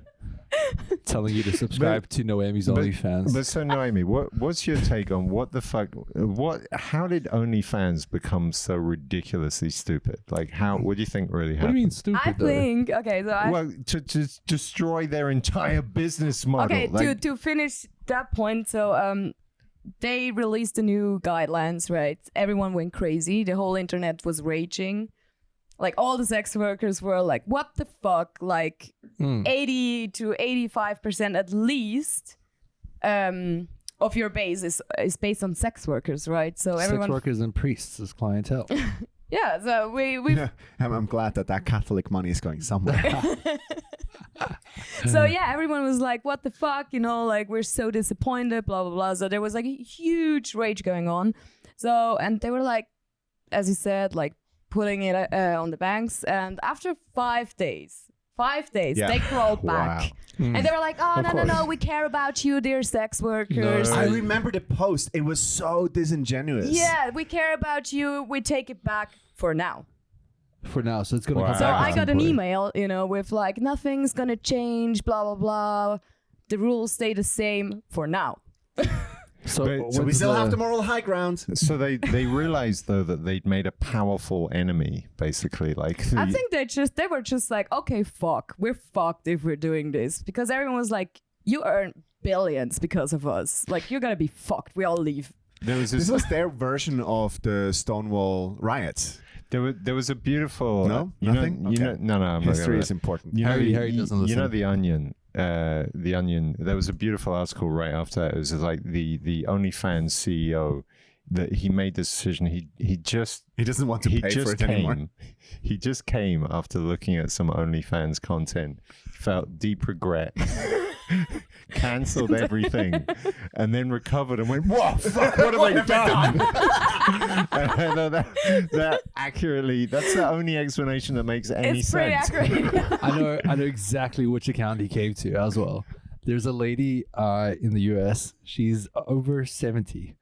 telling you to subscribe to Noemi's OnlyFans. But so Noemi, what's your take on what the fuck? How did OnlyFans become so ridiculously stupid? Like, what do you think really What do happened? you mean stupid? I though? think, okay, so Well, to destroy their entire business model. okay, like, to finish that point, so they released the new guidelines, right? Everyone went crazy. The whole internet was raging. Like all the sex workers were like, what the fuck? Like 80 to 85% at least of your base is based on sex workers, right? So everyone, Sex workers and priests as clientele. yeah. So we Yeah. I'm glad that Catholic money is going somewhere. So yeah, everyone was like, what the fuck? You know, like we're so disappointed, blah, blah, blah. So there was like a huge rage going on. So, and they were like, as you said, like putting it on the banks. And after 5 days, Yeah. they crawled back. Wow. And they were like, oh, Of no, course. we care about you, dear sex workers. No. I remember the post. It was so disingenuous. Yeah, we care about you. We take it back for now. For now, so it's gonna Wow. come So back. I at got some an point. email, you know, with like, nothing's gonna change, blah, blah, blah. The rules stay the same for now. So, But- So we what's still have the moral high ground. So they realized though that they'd made a powerful enemy, basically. Like I think they were just like, okay, fuck, we're fucked if we're doing this, because everyone was like, you earn billions because of us. Like you're gonna be fucked. We all leave. there was This was their version of the Stonewall riots. there was a beautiful No? you Nothing? know, you Okay. know, no I'm History not is important. you know, Harry doesn't you know listen. the Onion, there was a beautiful article right after that. It was like the OnlyFans CEO that he made the decision. He doesn't want to he pay just for it anymore. came. He just came after looking at some OnlyFans content, felt deep regret, cancelled everything, and then recovered and went, "What? Fuck, what have I done?" And that accurately, that's the only explanation that makes any It's pretty sense. accurate. I know exactly which account he came to as well. There's a lady in the US. She's over 70,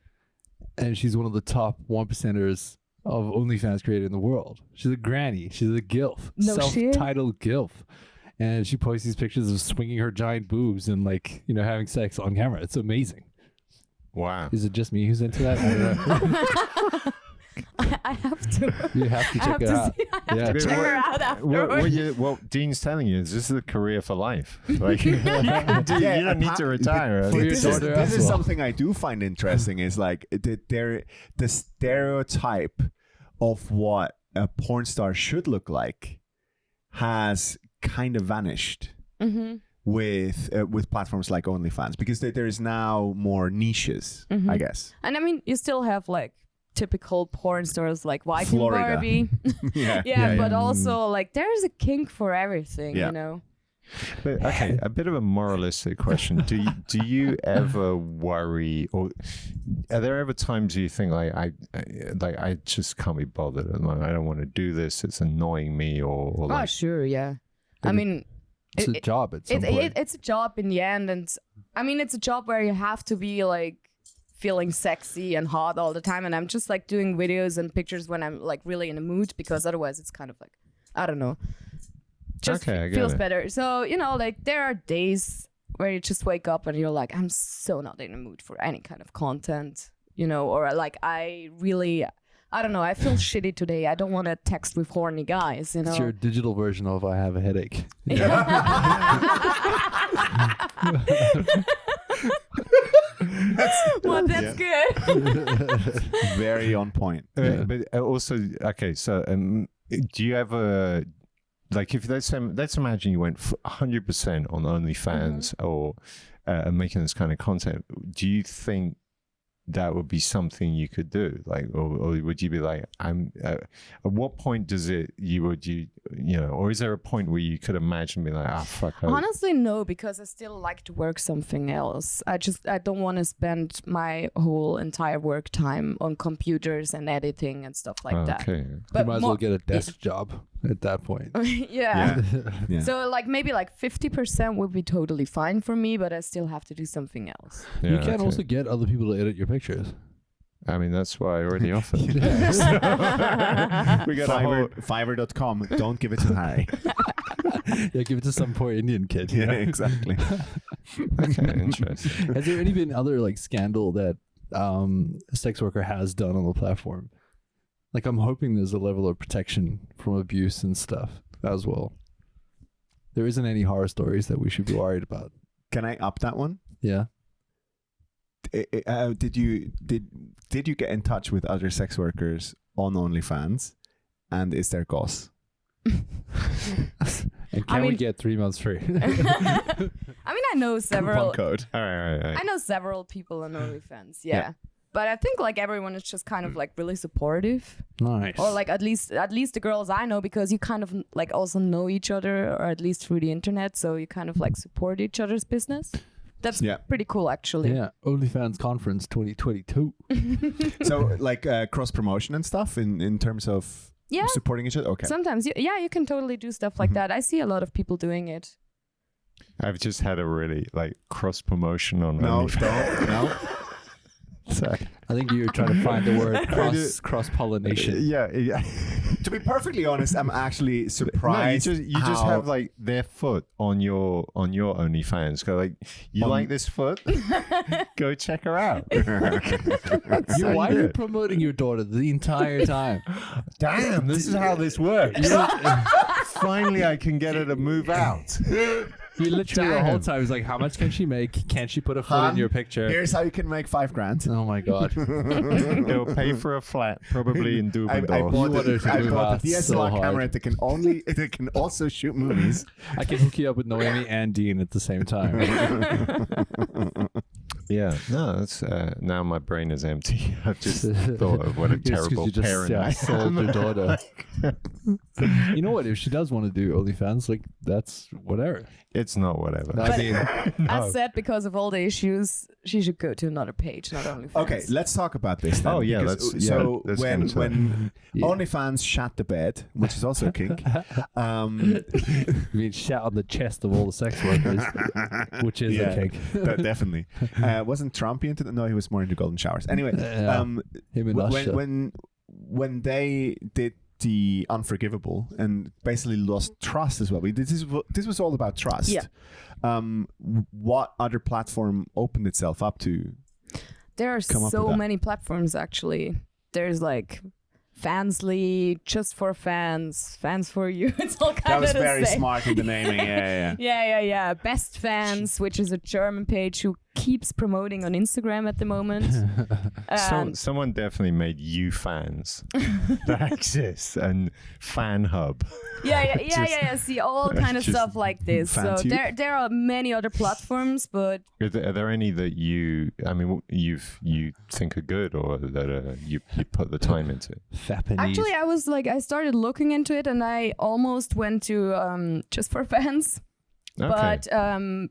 and she's one of the top 1%ers of OnlyFans created in the world. She's a granny. She's a gilf, No shit. self-titled gilf, and she posts these pictures of swinging her giant boobs and like having sex on camera. It's amazing. Wow. Is it just me who's into that? I don't know. I have to. You have to check it out. I have to Yeah. check her out afterwards. What Dean's telling you is this is a career for life. Like you don't need to retire. For your This daughter is as well. something I do find interesting is like the stereotype of what a porn star should look like has kind of vanished with platforms like OnlyFans, because there is now more niches, I guess. And I mean, you still have like typical porn stars like Viking Florida. Barbie. Yeah. But also like there's a kink for everything, Yeah. you know. But okay, a bit of a moralistic question. Do you ever worry, or are there ever times you think like I just can't be bothered at the moment. I don't want to do this. It's annoying me, or Oh, like, sure, yeah. I mean, It's a job at some point. it's a job in the end, and I mean, it's a job where you have to be like feeling sexy and hot all the time. And I'm just like doing videos and pictures when I'm like really in a mood, because otherwise it's kind of like, I don't know, just Okay, I get feels it. better. So like there are days where you just wake up and you're like, I'm so not in a mood for any kind of content, or like I don't know, I feel shitty today. I don't want to text with horny guys, It's your digital version of I have a headache. Well, that's good. Very on point. But also, okay, so do you ever, like, if let's imagine you went 100% on OnlyFans or making this kind of content, do you think that would be something you could do? Like, or would you be like, at what point does it, or is there a point where you could imagine being like, fuck. Honestly, no, because I still like to work something else. I don't want to spend my whole entire work time on computers and editing and stuff like that. Okay. But you might as well get a desk job at that point. Yeah. Yeah. So like maybe like 50% would be totally fine for me, but I still have to do something else. You can also get other people to edit your pictures. I mean, that's what I already offered. We got Fiverr.com. Don't give it to Harry. Yeah, give it to some poor Indian kid. Yeah, exactly. Okay, interesting. Has there any been other like scandal that a sex worker has done on the platform? Like, I'm hoping there's a level of protection from abuse and stuff as well. There isn't any horror stories that we should be worried about. Can I up that one? Yeah. Did you get in touch with other sex workers on OnlyFans? And is there goss? And can we get 3 months free? I mean, I know several. Coupon code. All right. I know several people on OnlyFans. Yeah. But I think like everyone is just kind of like really supportive. Nice. Or like at least the girls I know, because you kind of like also know each other, or at least through the internet, so you kind of like support each other's business. That's pretty cool, actually. Yeah, OnlyFans Conference 2022. So like cross promotion and stuff in terms of supporting each other. Okay. Sometimes you can totally do stuff like that. I see a lot of people doing it. I've just had a really like cross promotion on No, OnlyFans. no. Sorry. I think you're trying to find the word cross pollination. Yeah. To be perfectly honest, I'm actually surprised. No, you just have like their foot on your OnlyFans. Go like, you like this foot? Go check her out. Why are you promoting your daughter the entire time? Damn, this is how this works. Finally, I can get her to move out. You literally the whole time is like, how much can she make? Can she put a foot in your picture? Here's how you can make $5,000. Oh my god! It'll pay for a flat, probably in I Dubendorf. bought the DSLR camera that can also shoot movies. I can hook you up with Noemi and Dean at the same time. Yeah, no, that's now my brain is empty. I've just thought of what a terrible you just, parent I sold am. your daughter. You know what? If she does want to do OnlyFans, like that's whatever. It's not whatever. I mean, As said, because of all the issues, she should go to another page, not OnlyFans. Okay, let's talk about this then. Oh, yeah, because- let's so get when into it. OnlyFans shat the bed, which is also a kink. I mean, shout on the chest of all the sex workers, which is a kink. Definitely. Wasn't Trump into that? No, he was more into golden showers. Anyway, Him and Usher. when they did the unforgivable and basically lost trust as well. This was all about trust. Yeah. What other platform opened itself up to? There are come up with so that? many platforms, actually. There's like Fansly, Just for Fans, Fans for You. It's all kind That of was the very same. smart in the naming. Yeah. Yeah. Best Fans, which is a German page who keeps promoting on Instagram at the moment. Someone definitely made you fans that exists and Fan Hub. Yeah. See, all kind of just stuff like this. So FanTube. there are many other platforms, but Are there any that you think are good or that you put the time into? actually I started looking into it and I almost went to Just for Fans. Okay. But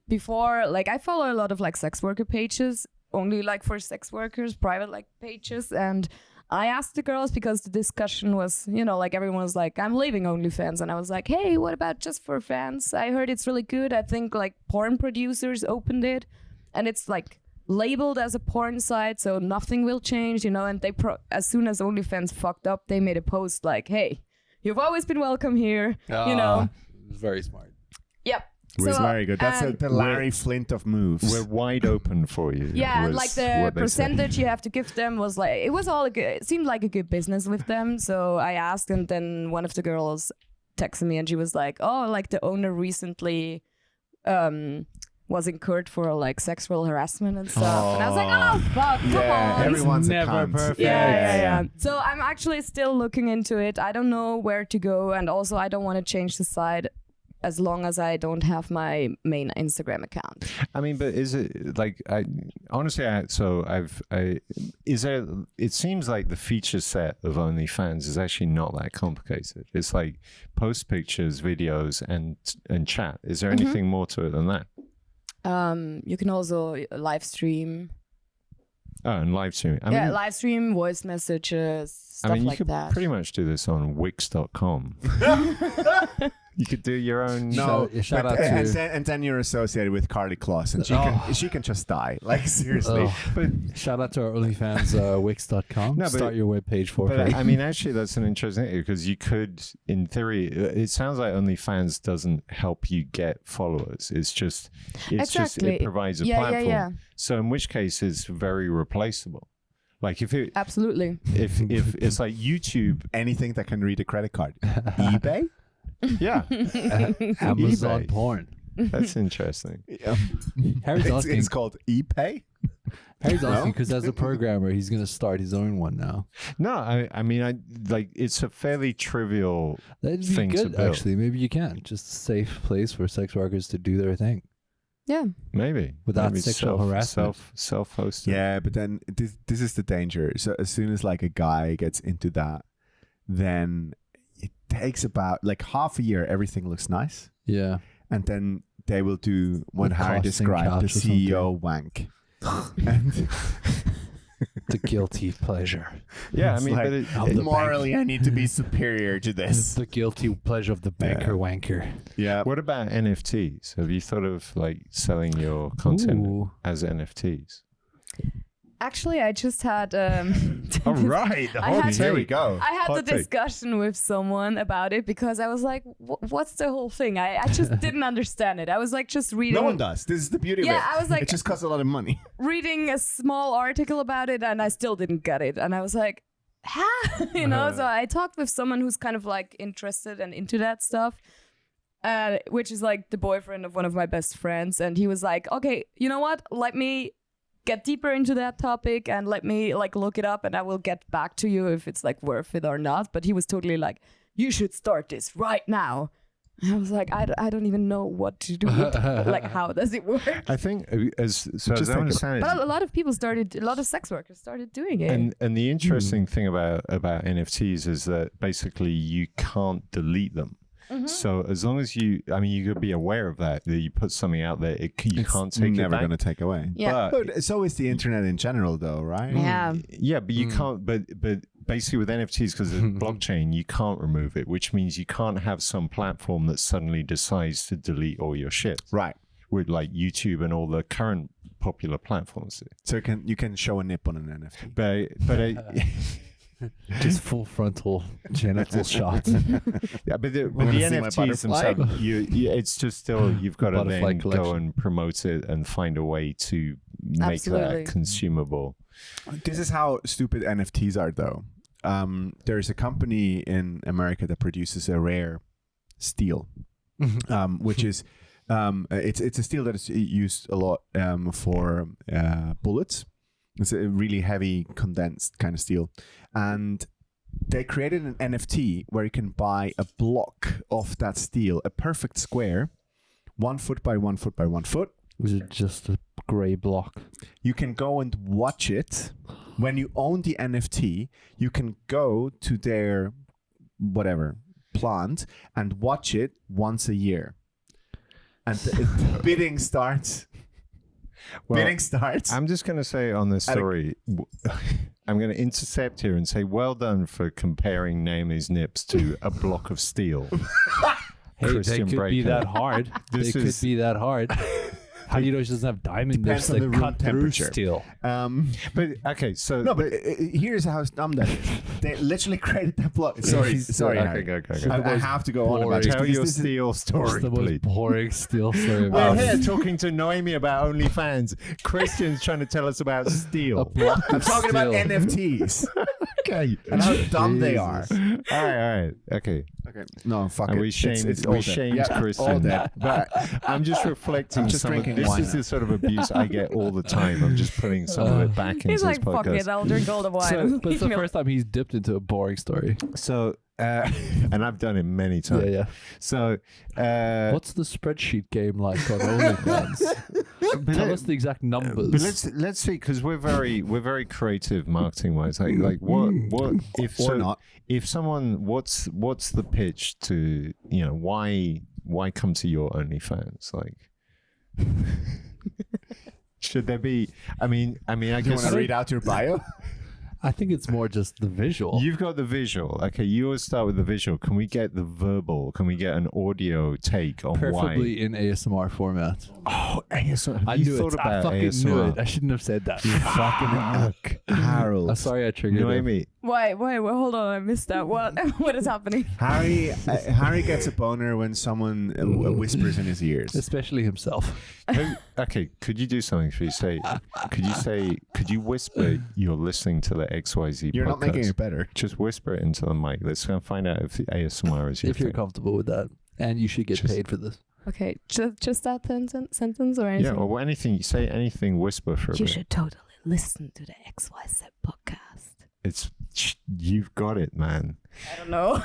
before, like, I follow a lot of like sex worker pages, only like for sex workers, private like pages, and I asked the girls because the discussion was, like everyone was like, I'm leaving OnlyFans, and I was like, hey, what about Just for Fans? I heard it's really good. I think like porn producers opened it, and it's like labeled as a porn site, so nothing will change, and they as soon as OnlyFans fucked up, they made a post like, hey, you've always been welcome here, Very smart. Yep. It was So, very good. That's the Larry Flint of moves. We're wide open for you. Yeah, and was like the what they said. percentage you have to give them was like, it was all good. It seemed like a good business with them. So I asked, and then one of the girls texted me and she was like, oh, like the owner recently was incurred for like sexual harassment and stuff. And I was like, oh fuck, come on. Everyone's never a cunt. perfect. Yeah. So I'm actually still looking into it. I don't know where to go, and also I don't want to change the site as long as I don't have my main Instagram account. I mean, but is it like it seems like the feature set of OnlyFans is actually not that complicated. It's like post pictures, videos, and chat. Is there anything more to it than that? You can also live stream. Oh, and live streaming. I mean, live stream, voice messages, stuff you like could that. pretty much do this on Wix.com. You could do your own. No, Shout but- out to- and then you're associated with Carly Kloss, and she can just die. Like seriously. Oh. But Shout out to our OnlyFans, Wix.com. No, but- Start your webpage for But free. I mean, actually, that's an interesting thing because you could, in theory, it sounds like OnlyFans doesn't help you get followers. It's just it provides a platform. Yeah. So in which case, it's very replaceable. Like if Absolutely. if it's like YouTube, Anything that can read a credit card. eBay. yeah, Amazon eBay. porn. That's interesting. Harry's asking. It's called ePay. Harry's No? asking because as a programmer, he's going to start his own one now. No, I mean, like it's a fairly trivial That'd be thing to good, build. actually. Maybe you can. Just a safe place for sex workers to do their thing. Yeah. Maybe Without Maybe sexual harassment. self-hosted. Yeah, but then this is the danger. So as soon as like a guy gets into that, then it takes about like half a year. Everything looks nice, Yeah. and then they will do what The Harry costing described, couch the or something. CEO wank. And The guilty pleasure. Yeah, I it's mean, like, but the morally, I need to be superior to this. The guilty pleasure of the banker wanker. Yeah. what about NFTs? Have you thought of like selling your content Ooh. as NFTs? Actually, I just had All right. I had There to- we go. I had the Hot take. discussion with someone about it because I was like, what's the whole thing? I just didn't understand it. I was like just reading. No one does. This is the beauty of it. Yeah, I was like- it just costs a lot of money. reading a small article about it and I still didn't get it. And I was like, huh? So I talked with someone who's kind of like interested and into that stuff, which is like the boyfriend of one of my best friends. And he was like, okay, you know what? Let me get deeper into that topic and let me like look it up and I will get back to you if it's like worth it or not. But he was totally like, you should start this right now. And I was like, I don't even know what to do. Like, how does it work? I think as I think understand it, But a lot of people a lot of sex workers started doing it. and the interesting thing about NFTs is that basically you can't delete them. So as long as you could be aware of that you put something out there, you can't take it never back. going to take away. Yeah. But so is the internet in general, though, right? Yeah. Yeah, but you can't. But basically, with NFTs, because of blockchain, you can't remove it, which means you can't have some platform that suddenly decides to delete all your shit. Right. With like YouTube and all the current popular platforms. So you can show a nip on an NFT. But Just full frontal genital shots. yeah, but the Wanna see my NFTs butterfly? themselves, it's just still you've got to Butterfly then collection. go and promote it and find a way to make Absolutely. that consumable. This is how stupid NFTs are, though. There's a company in America that produces a rare steel, which is it's a steel that is used a lot for bullets. It's a really heavy condensed kind of steel, and they created an NFT where you can buy a block of that steel, a perfect square, 1 foot by 1 foot by 1 foot. Was it just a gray block? You can go and watch it. When you own the NFT, you can go to their whatever plant and watch it once a year. And bidding starts. Well, bidding starts. I'm just going to say on this story, I'm going to intercept here and say, well done for comparing Naomi's nips to a block of steel. Hey, Christian they could be Breaker. that hard. This They is- could be that hard. How do you know she doesn't have diamond Depends nips on that the room cut through temperature. steel? But okay, so No, but here's how dumb that is. They literally created that block. Sorry, okay, Harry. go. I have to go on about this. Tell because your this is- steel It's story, the most please. boring steel story. We're ever. here talking to Noemi about OnlyFans. Christian's trying to tell us about A steel. block I'm of talking about steel. NFTs. Okay. And how dumb they are. All right. Okay. Okay. No, fuck And it. we shamed, it's all we dead. shamed Yeah, Christian. all dead. But I'm just reflecting. I'm just some of, drinking this wine is now. the sort of abuse I get all the time. I'm just putting some of it back into He's this like, fuck podcast. it, I'll drink all the wine. So, but it's the first time he's dipped into a boring story. So, and I've done it many times. Yeah. So, What's the spreadsheet game like on OnlyFans? Tell us the exact numbers. But let's see, because we're very creative marketing wise. Like what if Or so, not. if someone what's the pitch to why come to your OnlyFans? Like should there be? I mean, I Do you guess want to read out your bio? I think it's more just the visual. you've got the visual. Okay, you always start with the visual. Can we get the verbal? Can we get an audio take on Preferably why? in ASMR format. Oh, ASMR. Have I you knew thought it. I about fucking ASMR? knew it. I shouldn't have said that. Fuck. Harold. I'm sorry I triggered him. Noemi, Wait, hold on, I missed that. What? What is happening? Harry gets a boner when someone whispers in his ears. Especially himself. okay, could you do something for you? Could you whisper you're listening to the XYZ You're podcast? not making it better. Just whisper it into the mic. Let's go and find out if the ASMR is your If you're thing. comfortable with that. And you should get Just- paid for this. Okay, just that sentence or anything? Yeah, or anything. You say anything, whisper for a You bit. should totally listen to the XYZ podcast. You've got it, man. I don't know.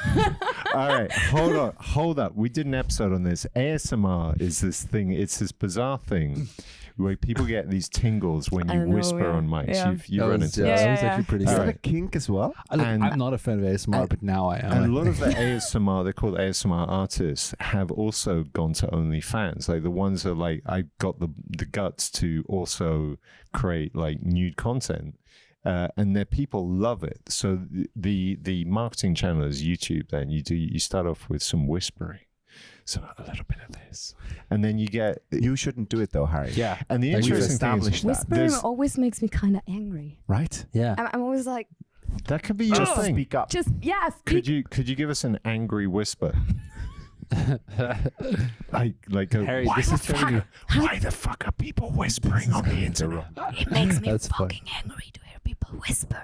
All right, hold up. We did an episode on this. ASMR is this thing. It's this bizarre thing where people get these tingles when I you don't know, whisper yeah. on mics. Yeah. You've run into Yeah, that. that was yeah, actually pretty Is All good. that a right. kink as well? I'm not a fan of ASMR, but now I am. And a lot of the ASMR, they're called ASMR artists, have also gone to OnlyFans. Like the ones that like I got the guts to also create like nude content. And their people love it. So the marketing channel is YouTube. Then you start off with some whispering, so a little bit of this, and then you get. You shouldn't do it though, Harry. Yeah. And the We've interesting thing is, established that. Whispering there's- always makes me kind of angry. Right? Yeah. I'm always like, that could be your Just thing. speak up. just, yeah, speak. Could you give us an angry whisper? like go, Harry, why this the is turning fuck? Why the fuck are people whispering on the internet? It makes me That's fun. fucking angry to hear people whisper.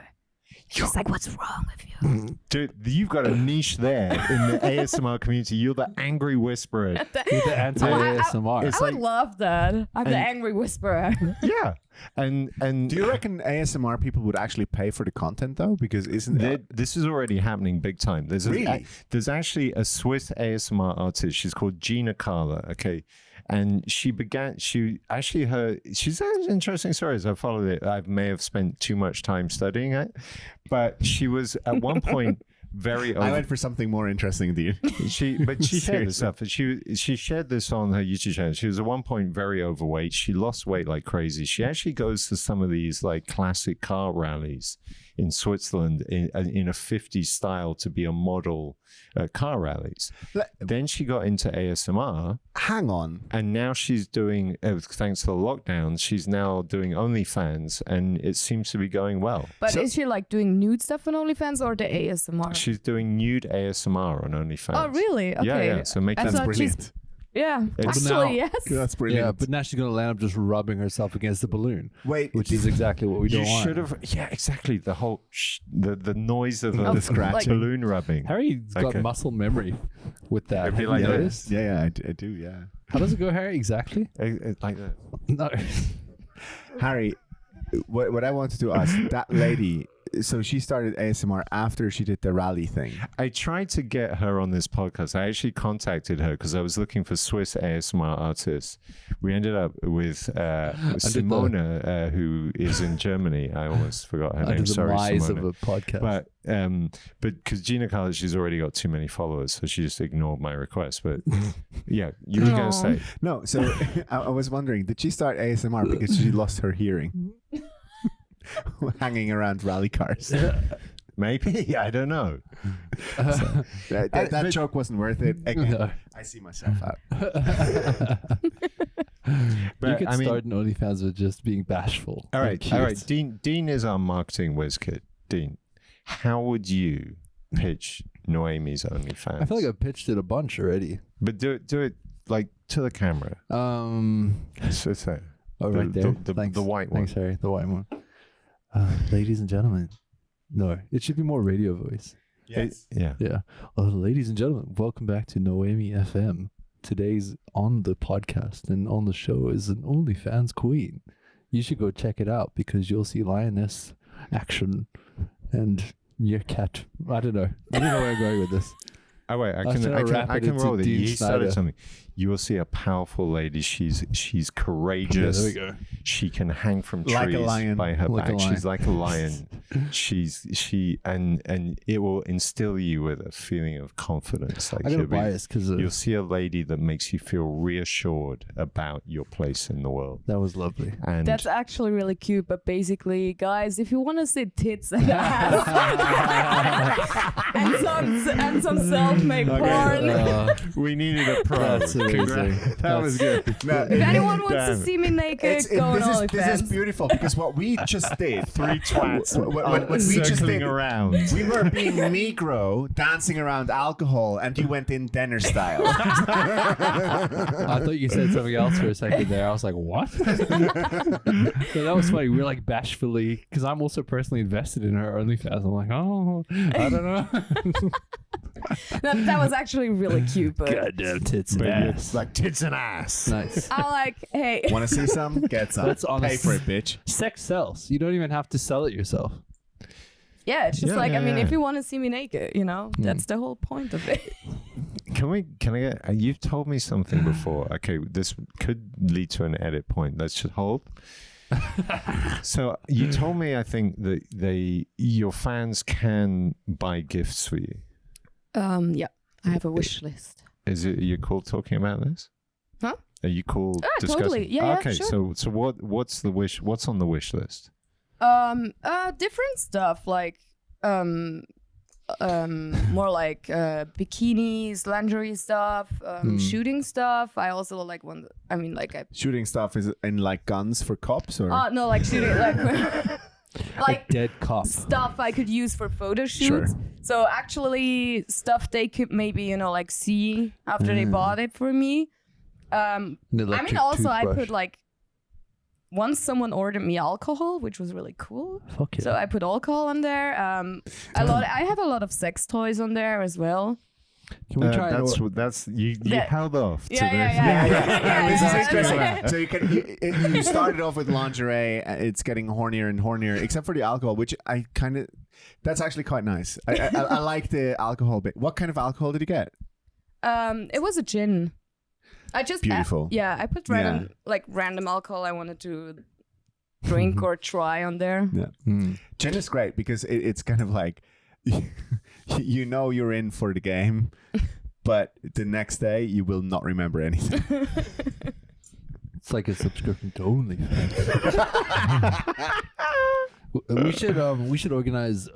Just like, what's wrong with you? Dude, you've got a niche there in the ASMR community. You're the angry whisperer. With the anti-ASMR. It's I would like- love that. I'm the And- angry whisperer. Yeah, and Do you reckon ASMR people would actually pay for the content though? Because isn't this is already happening big time. Really? There's actually a Swiss ASMR artist. She's called Gina Carla. Okay. And she's an interesting story. As I followed it, I may have spent too much time studying it, but she was at one point very I went for something more interesting than you. she shared this stuff. She shared this on her YouTube channel. She was at one point very overweight. She lost weight like crazy. She actually goes to some of these like classic car rallies in Switzerland in a 50s style to be a model at car rallies. Then she got into ASMR. Hang on. And now she's doing, thanks to the lockdown, she's now doing OnlyFans, and it seems to be going well. But is she like doing nude stuff on OnlyFans or the ASMR? She's doing nude ASMR on OnlyFans. Oh, really? Okay. Yeah. So make I that thought Brilliant. Yeah, It's- actually, yes. That's Yeah, brilliant. but now she's going to land up just rubbing herself against the balloon, Wait, which is exactly what we You don't want. should have, yeah, exactly. The whole the noise of The scratching. balloon rubbing. Harry's got Okay. muscle memory with that. It'd be Have like you that. noticed? Yeah, I do. Yeah. How does it go, Harry? Exactly? Like that. No. Harry, what I wanted to ask that lady. So she started ASMR after she did the rally thing. I tried to get her on this podcast. I actually contacted her because I was looking for Swiss ASMR artists. We ended up with Simona, who is in Germany. I almost forgot her Under name. the Sorry, wise Simona. of a podcast. But because Gina Carla, she's already got too many followers, so she just ignored my request. But yeah, you were going Aw. to say. No, so I was wondering, did she start ASMR because she lost her hearing? Hanging around rally cars. Maybe, I don't know. That joke wasn't worth it. Again, No. I see myself out. But, you could I mean- start an OnlyFans with just being bashful. All and right, cute. all right. Dean is our marketing whiz kid. Dean, how would you pitch Noemi's OnlyFans? I feel like I pitched it a bunch already. But do it like to the camera. So Oh, right there. The Thanks. white one. Thanks, Harry. The white one. Ladies and gentlemen, No, it should be more radio voice. Yes. Yeah. Yeah. Ladies and gentlemen, welcome back to Noemi FM. Today's on the podcast and on the show is an OnlyFans queen. You should go check it out because you'll see lioness action and meerkat. I don't know where I'm going with this. Oh wait, I was trying to wrap can it into roll it. Dean You started Snyder. something. You will see a powerful lady. She's courageous. Yeah, there we go. She can hang from trees Like a lion. by her Like a back. lion. She's like a lion. And it will instill you with a feeling of confidence. Like I got a you'll be- bias because You'll see a lady that makes you feel reassured about your place in the world. that was lovely. And That's actually really cute, but basically, guys, if you want to see tits and ass and some self-made porn, we needed a pro. That's amazing. That was good. No, if anyone wants Damn to it. see me naked, go on this OnlyFans. is beautiful because what we just did, Three twats what we just circling did, around. we were being Negro, dancing around alcohol, and you went in Denner style. I thought you said something else for a second there. I was like, what? So that was funny. We were like bashfully, because I'm also personally invested in her OnlyFans. I'm like, oh, I don't know. That was actually really cute, but Goddamn tits and But ass. it's like tits and ass. Nice. I'm like, hey, Want to see some? Get some. That's honest. Pay for it, bitch. Sex sells. You don't even have to sell it yourself. yeah, it's just Yeah, like, yeah, I mean, yeah. if you want to see me naked, that's the whole point of it. Can I get, you've told me something before. Okay, this could lead to an edit point. Let's just hold. So you told me, I think, that your fans can buy gifts for you. Yeah, I have a wish list. Are you cool talking about this? Huh? Are you cool discussing? Totally. Yeah, Okay, sure. so what's the wish? What's on the wish list? Different stuff like more like bikinis, lingerie stuff, shooting stuff. I also like Shooting stuff is in like guns for cops or? no, like shooting like like Dead cop. stuff I could use for photo Sure. shoots. So actually stuff they could maybe like see after they bought it for me. An I mean, electric also I toothbrush. put like once someone ordered me alcohol, which was really cool. Fuck yeah. So I put alcohol on there. I have a lot of sex toys on there as well. Can we try That's you Yeah. held off to Yeah, this. yeah, yeah. This is Yeah. interesting. So you started off with lingerie. It's getting hornier and hornier, except for the alcohol, which I kind of. That's actually quite nice. I like the alcohol bit. What kind of alcohol did you get? It was a gin. I just Beautiful. I put random alcohol I wanted to drink or try on there. Yeah. Gin is great because it's kind of like you know you're in for the game, but the next day you will not remember anything. It's like a subscription to OnlyFans. We should organize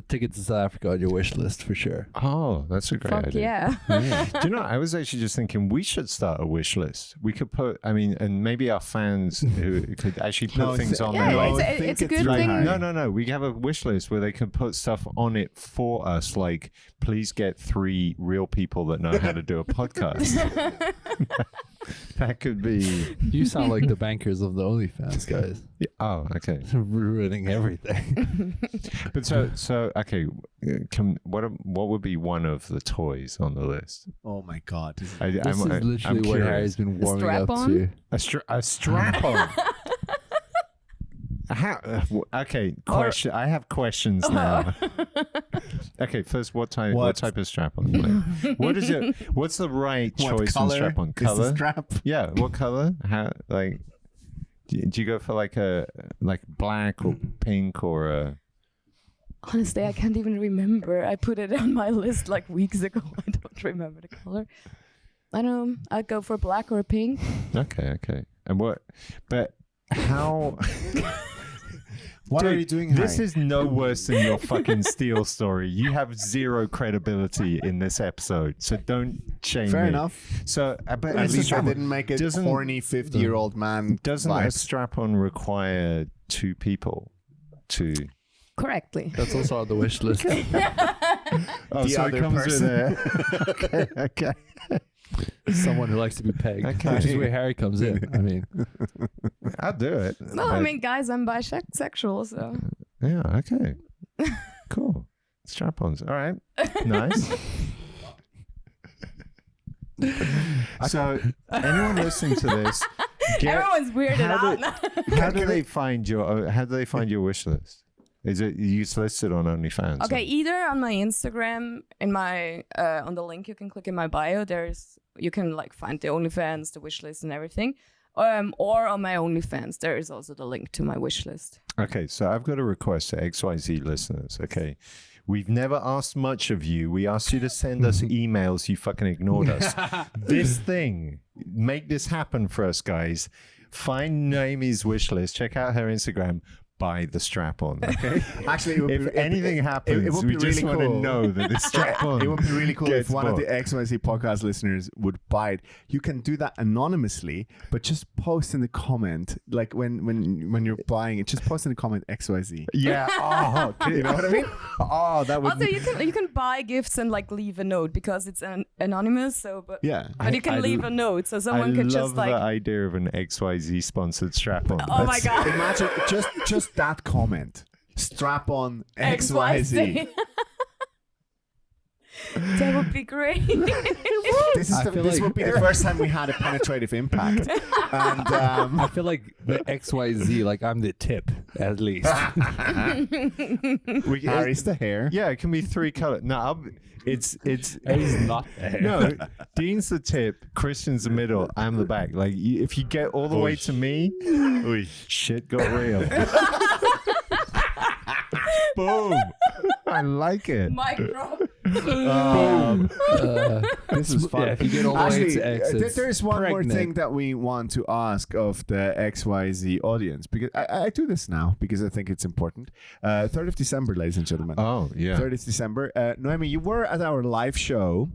tickets to South Africa on your wish list for sure. Oh, that's a great Fuck idea. yeah. Do you know, I was actually just thinking we should start a wish list. We could put, and maybe our fans who could actually put things on Yeah, there. it's Like, a- it's a good thing. no. We have a wish list where they can put stuff on it for us. Like, please get 3 real people that know how to do a podcast. That could be. You sound like the bankers of the OnlyFans guys. Oh, okay. Ruining everything. But so okay. What would be one of the toys on the list? Oh my god! This is literally what Harry's been warming up strap-on? to. A strap on. Okay, question. I have questions now. Okay, first, what type of strap on? Like, what is it? What's the right choice in strap on? Is the Color? strap? Yeah, what color? How like? Do you go for like a black or pink or a? Honestly, I can't even remember. I put it on my list like weeks ago. I don't remember the color. I don't know. I'd go for black or pink. Okay. And what? But how? What Dude, are you doing, This Harry? is no worse than your fucking Steel story. You have zero credibility in this episode, so don't shame Fair me. enough. So, but At at least I least didn't make it doesn't- horny 50-year-old man. doesn't a vibes. strap-on require 2 people to? Correctly. That's also on the wish list. Oh, The so other it comes person. with a. Okay. Someone who likes to be pegged. Okay. Which is where Harry comes in. I mean, I'll do it. No, I mean, guys, I'm bisexual, so Yeah. Okay. Strap-ons. All right. Nice. So anyone listening to this, everyone's weirded out now. how do they find your wish list? Is it you listed on OnlyFans? Okay, either on my Instagram, in my on the link you can click in my bio. You can like find the OnlyFans, the wish list, and everything. Or on my OnlyFans, there is also the link to my wish list. Okay, so I've got a request to XYZ listeners. Okay, we've never asked much of you. We asked you to send us emails. You fucking ignored us. Make this happen for us, guys. Find Noemi's wish list. Check out her Instagram. Buy the strap-on. Okay. Actually, if anything happens, we just want to know that the strap-on. It would be really cool if one of the bought. XYZ podcast listeners would buy it. You can do that anonymously, but just post in the comment, like when you're buying it, just post in the comment XYZ. Yeah. Oh, you know what I mean? Oh, that would. Also, you can buy gifts and like leave a note because it's anonymous. So, but Yeah. you can leave a note so someone could just like. I love the idea of an XYZ sponsored strap-on. Oh my god! Imagine just that comment. Strap on XYZ. That would be great. This would be the first time we had a penetrative impact. And I feel like the XYZ, like I'm the tip at least. Harry's the hair. Yeah, it can be 3 color. No, it's He's not the hair. no. Dean's the tip, Christian's the middle, I'm the back. Like if you get all the way to me, shit got real. Boom! I like it. Mic drop. This is fun. Yeah, if you get all the way to X, it's there's one more pregnant. thing that we want to ask of the XYZ audience, because I do this now because I think it's important. 3rd of December, ladies and gentlemen. Oh yeah. 3rd of December. Noemi, you were at our live show,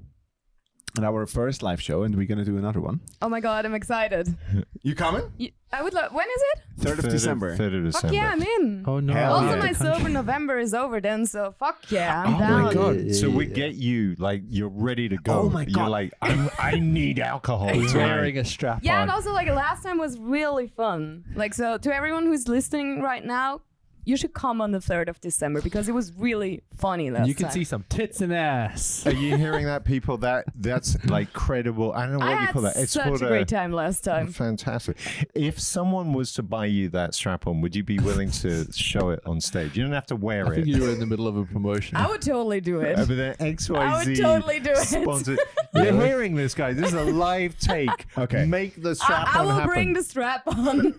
at our first live show, and we're going to do another one. Oh my god, I'm excited. You coming? I would love. When is it? 3rd of December. 3rd of December. Fuck yeah, I'm in. Oh no! Hell Also, yeah. my sober November is over then, so fuck yeah, I'm Oh down. my god! Yeah, So we yeah. get you like you're ready to go. Oh my You're God. like I need alcohol. He's tonight. wearing a strap Yeah, on. and also like last time was really fun. Like so, to everyone who's listening right now, you should come on the 3rd of December because it was really funny last You can time. see some tits and ass. Are you hearing that, people? That's like credible. I don't know what I you call had that. It's such called a great time last time. Fantastic. If someone was to buy you that strap-on, would you be willing to show it on stage? You don't have to wear I think it. you were in the middle of a promotion. I would totally do it. But then XYZ I would totally do it. sponsored. You're hearing this, guys. This is a live take. Okay. Make the strap-on I will happen. bring the strap on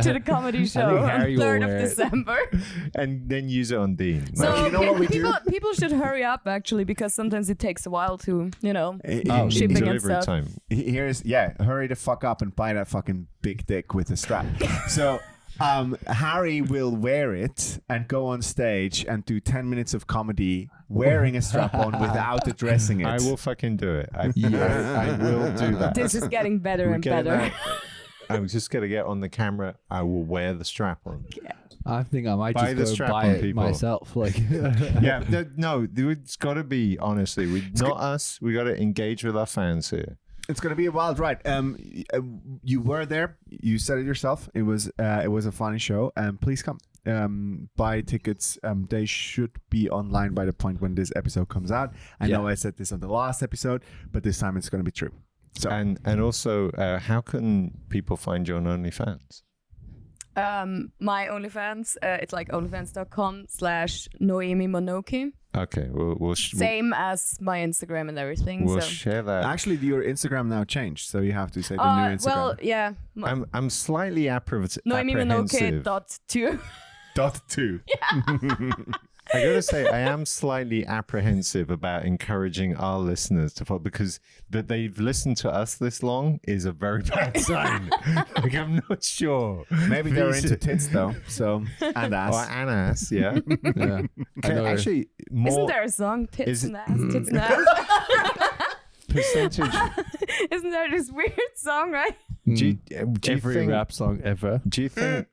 to the comedy show on Harry will 3rd of wear it. December. And then use it on Dean. So you know what we do? people should hurry up actually because sometimes it takes a while to, Oh, shipping and delivery stuff. time. Hurry the fuck up and buy that fucking big dick with the strap. So Harry will wear it and go on stage and do 10 minutes of comedy wearing a strap on without addressing it. I will fucking do it. I will do that. This is getting better We're and getting better. that. I'm just going to get on the camera. I will wear the strap on. I think I might Buy the just go strap buy on, it people. myself. Like, Yeah, no, it's got to be, honestly, not us. We got to engage with our fans here. It's going to be a wild ride. You were there. You said it yourself. It was a funny show. Please come. Buy tickets. They should be online by the point when this episode comes out. I know I said this on the last episode, but this time it's going to be true. So And also, how can people find you on OnlyFans? My OnlyFans, it's like onlyfans.com/Noemi Monoke. Okay, we'll Same as my Instagram and everything. we'll so. share that. actually, your Instagram now changed, so you have to say the new Instagram. Well, yeah. I'm slightly apprehensive. Noemi Monoke .2. .2. I gotta say, I am slightly apprehensive about encouraging our listeners to follow, because that they've listened to us this long is a very bad sign. Like, I'm not sure. Maybe they're into tits though. So and ass. Or an ass, yeah. yeah. I know her. Actually, more Isn't there a song? Tits Is and it- ass, tits and ass. percentage. Isn't there this weird song, right? Do you Every think? rap song ever. Do you think?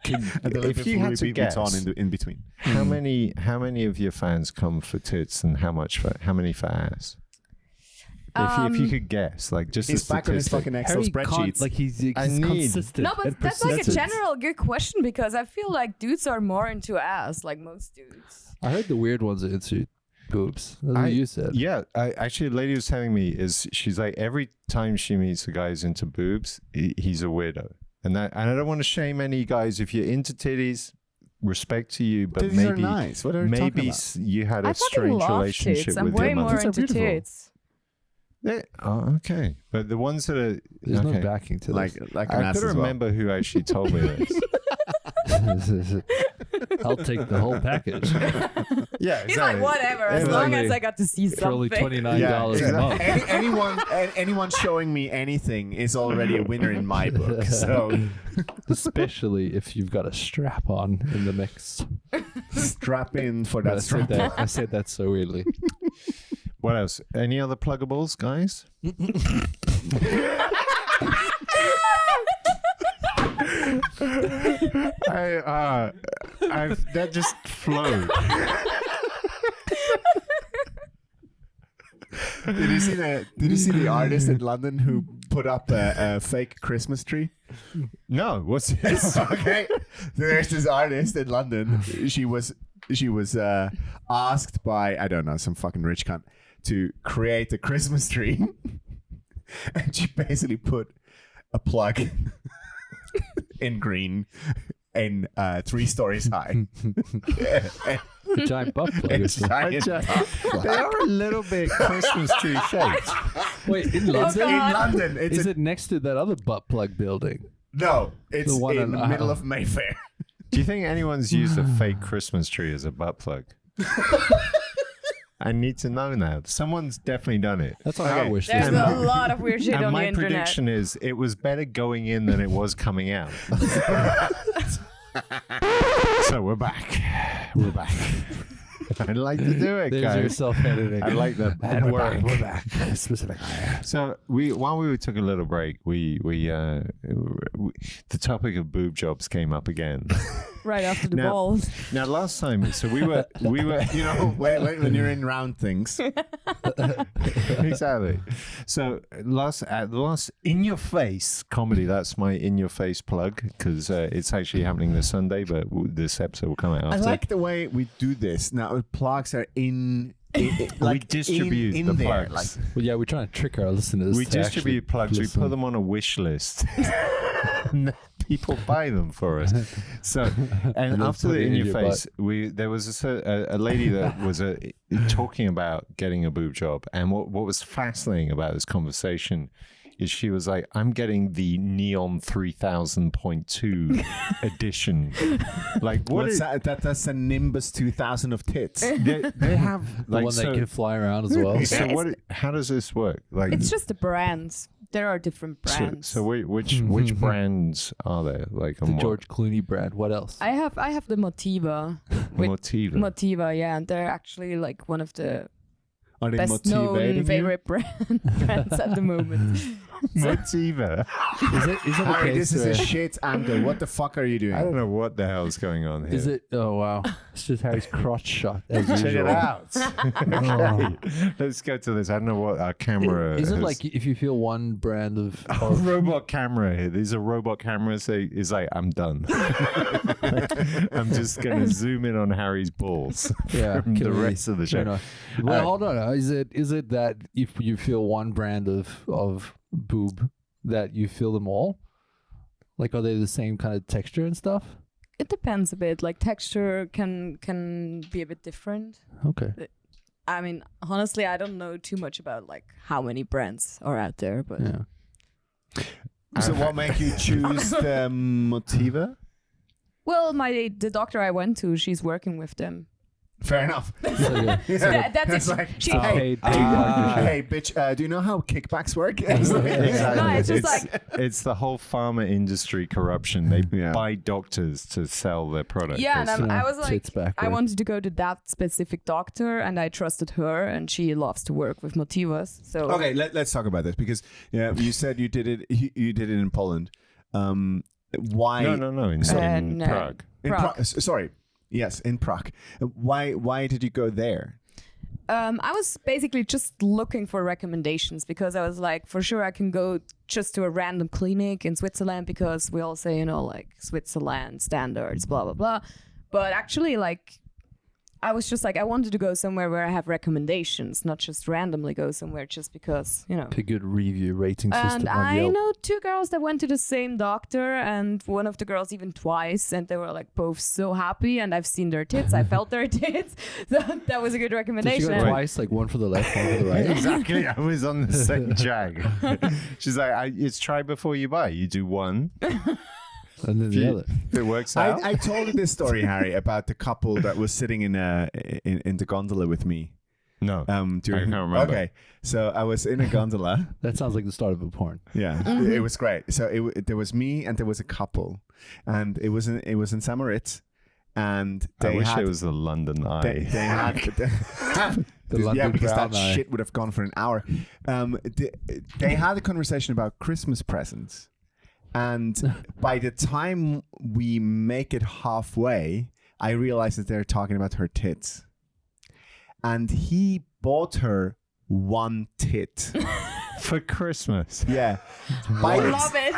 And the If you had to guess, on in between. how many of your fans come for tits and how many for ass? If you could guess, like just He's a back on his statistic. fucking Excel spreadsheets. Like he's I need- consistent. No, but and that's like a persistent. general good question because I feel like dudes are more into ass, like most dudes. I heard the weird ones are into boobs. That's what you said. Yeah, actually, a lady was telling me she's like every time she meets a guy who's into boobs, he's a weirdo, and I don't want to shame any guys if you're into titties. Respect to you, but Titties maybe are nice. What are you talking maybe about? you had I a fucking strange love relationship tits. I'm with way your more mother. Tits are into beautiful. tits. Oh, okay, but the ones that are There's okay. no backing to Like this. an I ass couldn't as well. remember who actually told me this. I'll take the whole package Yeah, He's like, whatever, as long as I got to see for only something. $29 a month. Anyone showing me anything is already a winner in my book. So Especially if you've got a strap on in the mix. strap in for But that strap. I said that so weirdly. What else? Any other pluggables, guys? That just flowed. Did you see the artist in London who put up a fake Christmas tree? No, what's this? Okay, there's this artist in London. She was asked by, I don't know, some fucking rich cunt to create a Christmas tree, and she basically put a plug in green and 3 stories high. A giant butt plug. And or something. They are a little bit Christmas tree shaped. Wait, in In London? London, it's Is it next to that other butt plug building? no, it's The one in on- the middle of Mayfair. Do you think anyone's used a fake Christmas tree as a butt plug? I need to know now. Someone's definitely done it. That's on our wish There's list. a lot of weird shit And on the my internet. prediction is it was better going in than it was coming out. So we're back. We're back. I'd like to do it, There's your guys. self-editing. I like that. And We're back. we're back. Specifically. So while we took a little break, we the topic of boob jobs came up again. Right after the Now- balls. Now last time, so we were You know, when you're in round things. exactly. So last in your face comedy. That's my in your face plug because it's actually happening this Sunday, but this episode will come out I after. like the way we do this. Now, plugs are in we distribute in the there. plugs. Well, yeah, we're trying to trick our listeners. We to distribute actually plugs. We listen. put them on a wish list. And people buy them for us. So, and then after put the it in in your your face, there was a lady that was talking about getting a boob job, and what was fascinating about this conversation is she was like, "I'm getting the Neon 3000.2 edition." Like, what What's is that? That's a Nimbus 2000 of tits. they have? The Like, one so, that can fly around as well. so what? How does this work? Like, It's just the brands. There are different brands. so which brands are there? Like, The on what? George Clooney brand. What else? I have the Motiva. with- Motiva. Motiva, yeah, and they're actually like one of the Are they best known motivating you? favorite brands at the moment. Motiva. Is it a Harry, case this is a where- shit angle. What the fuck are you doing? I don't know what the hell's going on here. Is it? Oh wow! It's just Harry's crotch shot. As Check usual. it out. Okay. Let's go to this. I don't know what our camera Is it has- like if you feel one brand of Oh, robot camera here. These are robot cameras. It's like, I'm done. I'm just going to zoom in on Harry's balls from the can we- rest of the fair show. enough. Well, hold on. Is it that if you feel one brand of boob that you feel them all? Like, are they the same kind of texture and stuff? It depends a bit. Like texture can be a bit different. Okay. I mean, honestly, I don't know too much about like how many brands are out there, but Yeah. So what make you choose the Motiva? well, the doctor I went to, she's working with them. Fair enough. So, yeah. That's It's it. like, She, Paid partnership. hey, bitch, do you know how kickbacks work? Exactly. No, it's just like- it's the whole pharma industry corruption. They Yeah. buy doctors to sell their product. yeah, and basically. I was like, Tits backward. I wanted to go to that specific doctor, and I trusted her, and she loves to work with Motivas. So Okay, let's talk about this because you said you did it. You did it in Poland. Why? No, in no. Prague. In Prague. Sorry. Yes, in Prague. Why did you go there? I was basically just looking for recommendations because I was like, for sure I can go just to a random clinic in Switzerland because we all say, like Switzerland standards, blah, blah, blah. But actually, like, I was just like, I wanted to go somewhere where I have recommendations, not just randomly go somewhere just because, A good review rating system And on I Yelp. know 2 girls that went to the same doctor, and one of the girls even twice, and they were like both so happy, and I've seen their tits, I felt their tits, so that was a good Did you recommendation. go twice, like one for the left, one for the right? Exactly. I was on the same jag. She's like, it's try before you buy. You do one. And then the other. If it works out. I told you this story, Harry, about the couple that was sitting in the gondola with me. No. I can't remember. Okay, so I was in a gondola. That sounds like the start of a porn. Yeah, it was great. So there was me and there was a couple, and it was in St. Moritz, and I they wish had, it was the London Eye. they had The London yeah, because Brown that Eye. shit would have gone for an hour. They had a conversation about Christmas presents. And by the time we make it halfway, I realized that they're talking about her tits. And he bought her one tit. For Christmas. Yeah. I love it.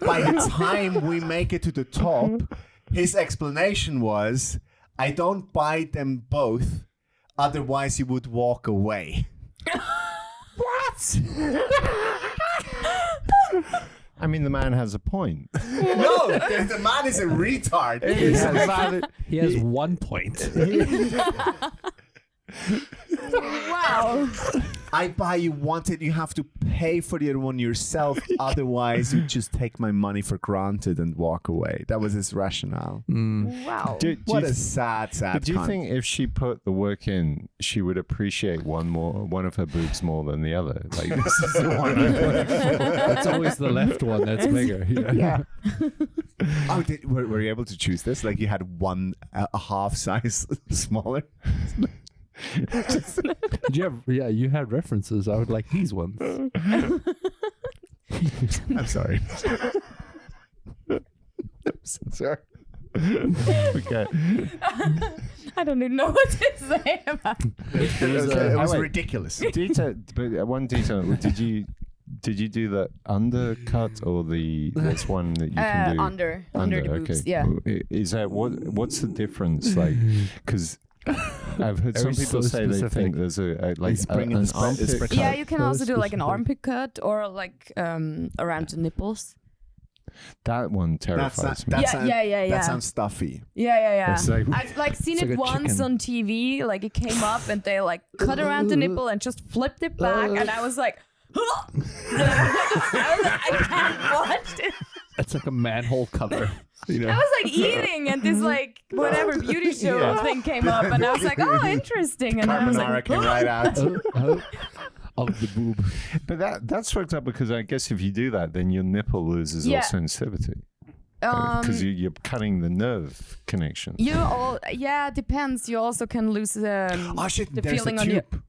By the time we make it to the top, his explanation was, I don't buy them both, otherwise he would walk away. What? I mean, the man has a point. No, the man is a retard. He has 1 point. Wow. I buy you one tit, you have to pay for the other one yourself. Otherwise, you just take my money for granted and walk away. That was his rationale. Wow. What a sad But do you cunt. think if she put the work in, she would appreciate one of her boobs more than the other? Like, this is the one. That's always the left one that's bigger. Yeah. Oh, were you able to choose this? Like you had a half size smaller? Did you have? Yeah, you had references. I would like these ones. I'm sorry. I'm so sorry. Okay. I don't even know what to say about It was ridiculous. But one detail. Did you do the undercut or there's one that you can do under the boobs, okay. yeah. Is that what's the difference? Like, because I've heard some people so say they specific. think there's an armpit cut. Yeah, you can So also do like an specific. armpit cut or like around the nipples. That one terrifies me. Yeah. That sounds stuffy. Yeah. It's like- I've like seen It's it like a once chicken. on TV. Like it came up and they like cut around the nipple and just flipped it back, and I was like, I can't watch it. It's like a manhole cover. You know. I was like eating, and this like whatever beauty show thing came up, and I was like, oh, interesting. And I was Carbonara like, came right out. Of the boob. But that's fucked up because I guess if you do that, then your nipple loses all sensitivity. Because you're cutting the nerve connection. Depends. You also can lose Oh shit! the There's feeling a on your. tube.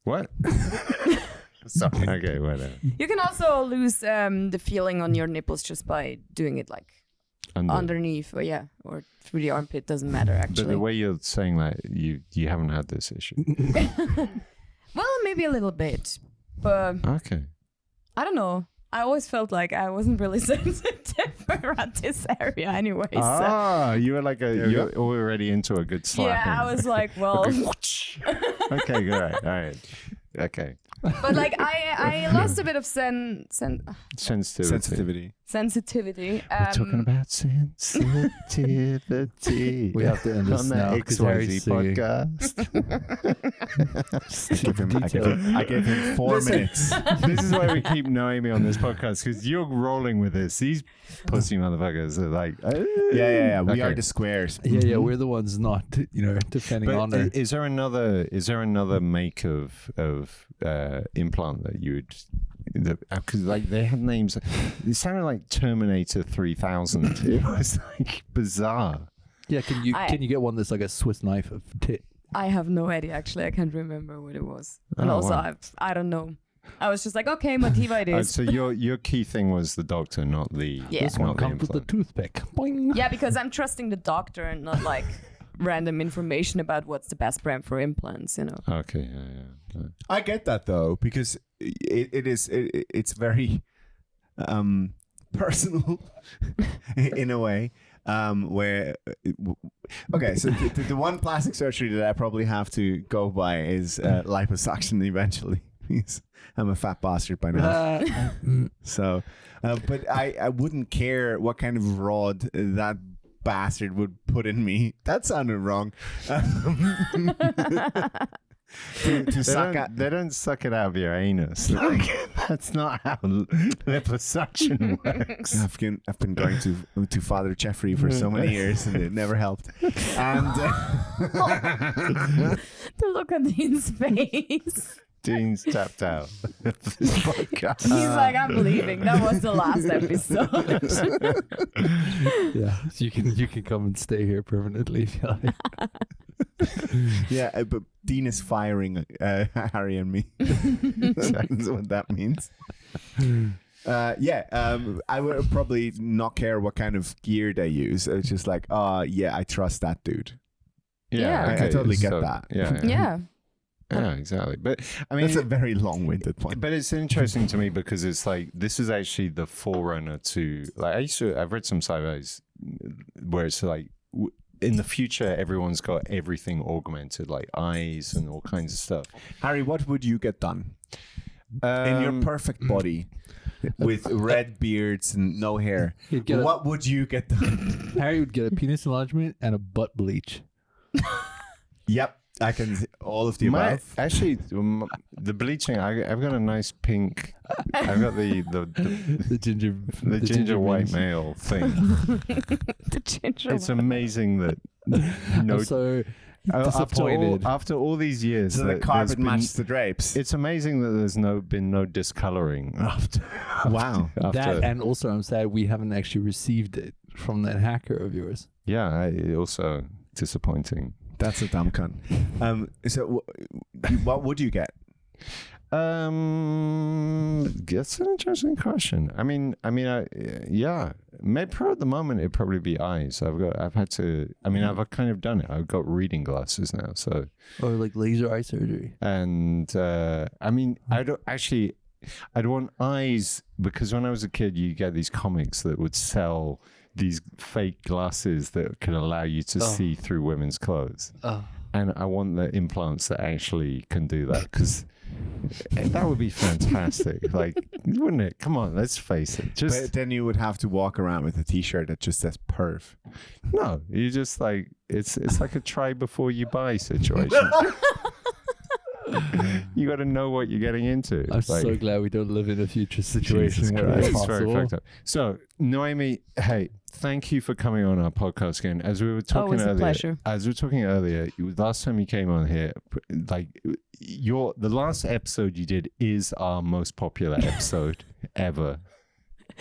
What? Sorry. Okay, whatever. You can also lose the feeling on your nipples just by doing it like underneath, or through the armpit. Doesn't matter actually. But the way you're saying that, you haven't had this issue. Well, maybe a little bit, but Okay. I don't know. I always felt like I wasn't really sensitive around this area anyway. So. You were like you're already into a good slapping. Yeah, I was like, well, Okay, good. All right. Okay. but like I lost a bit of Sensitivity. sensitivity. We're talking about sensitivity. We have to end this on now the 'cause Harry's XYZ singing. podcast. I gave him 4 minutes. This is why we keep Noemi on this podcast, because you're rolling with this. These pussy motherfuckers are like, Yeah. We Okay. are the squares. Yeah, we're the ones not, defending But honor. is there another make of implant that you would? Because like they had names, it sounded like Terminator 3000. It was like bizarre. Yeah, can you get one that's like a Swiss knife of tit? I have no idea actually. I can't remember what it was, and Oh, also wow. I don't know. I was just like, okay, Motiva it is. So your key thing was the doctor, not the Yeah. This one not the comes with the implant. toothpick. Boing. Yeah, because I'm trusting the doctor and not like random information about what's the best brand for implants, you know. Okay, yeah. I get that though, because it's very personal in a way. Where okay, so the one plastic surgery that I probably have to go by is liposuction eventually. I'm a fat bastard by now. So, but I wouldn't care what kind of rod that bastard would put in me. That sounded wrong. They don't suck it out of your anus. Like, that's not how liposuction works. I've been going to Father Jeffrey for so many years, and it never helped. And the look on Dean's face. Dean's tapped out of this podcast. He's like, I'm leaving. That was the last episode. Yeah, so you can come and stay here permanently if you like. yeah, but Dean is firing Harry and me. That's what that means. I would probably not care what kind of gear they use. It's just like, I trust that dude. Yeah. I totally get that. Yeah. Yeah, exactly. But I mean, it's a very long-winded point. But it's interesting to me because it's like this is actually the forerunner to like I've read some sci-fis where it's like in the future everyone's got everything augmented, like eyes and all kinds of stuff. Harry, what would you get done in your perfect body with red beards and no hair? What would you get done? Harry would get a penis enlargement and a butt bleach. Yep. I can all of the above. Actually, the bleaching. I've got a nice pink. I've got the ginger white male thing. The ginger. It's amazing that I'm so disappointed. After all these years, so the carpet matches the drapes. It's amazing that there's been no discoloring after. Wow. That, and also I'm sad we haven't actually received it from that hacker of yours. Yeah, also disappointing. That's a dumb cunt. So what would you get? That's an interesting question. I mean, maybe at the moment it'd probably be eyes. I've kind of done it. I've got reading glasses now, so. Or like laser eye surgery. And I'd want eyes because when I was a kid, you get these comics that would sell these fake glasses that could allow you to see through women's clothes. And I want the implants that actually can do that because that would be fantastic. Like, wouldn't it? Come on, let's face it. But then you would have to walk around with a t-shirt that just says perv. No, you just like, it's like a try before you buy situation. You got to know what you're getting into. I'm so glad we don't live in a future situation where that's possible. Very fucked up. So, Noemi, hey, thank you for coming on our podcast again. As we were talking earlier, pleasure. Last time you came on here, like the last episode you did is our most popular episode ever.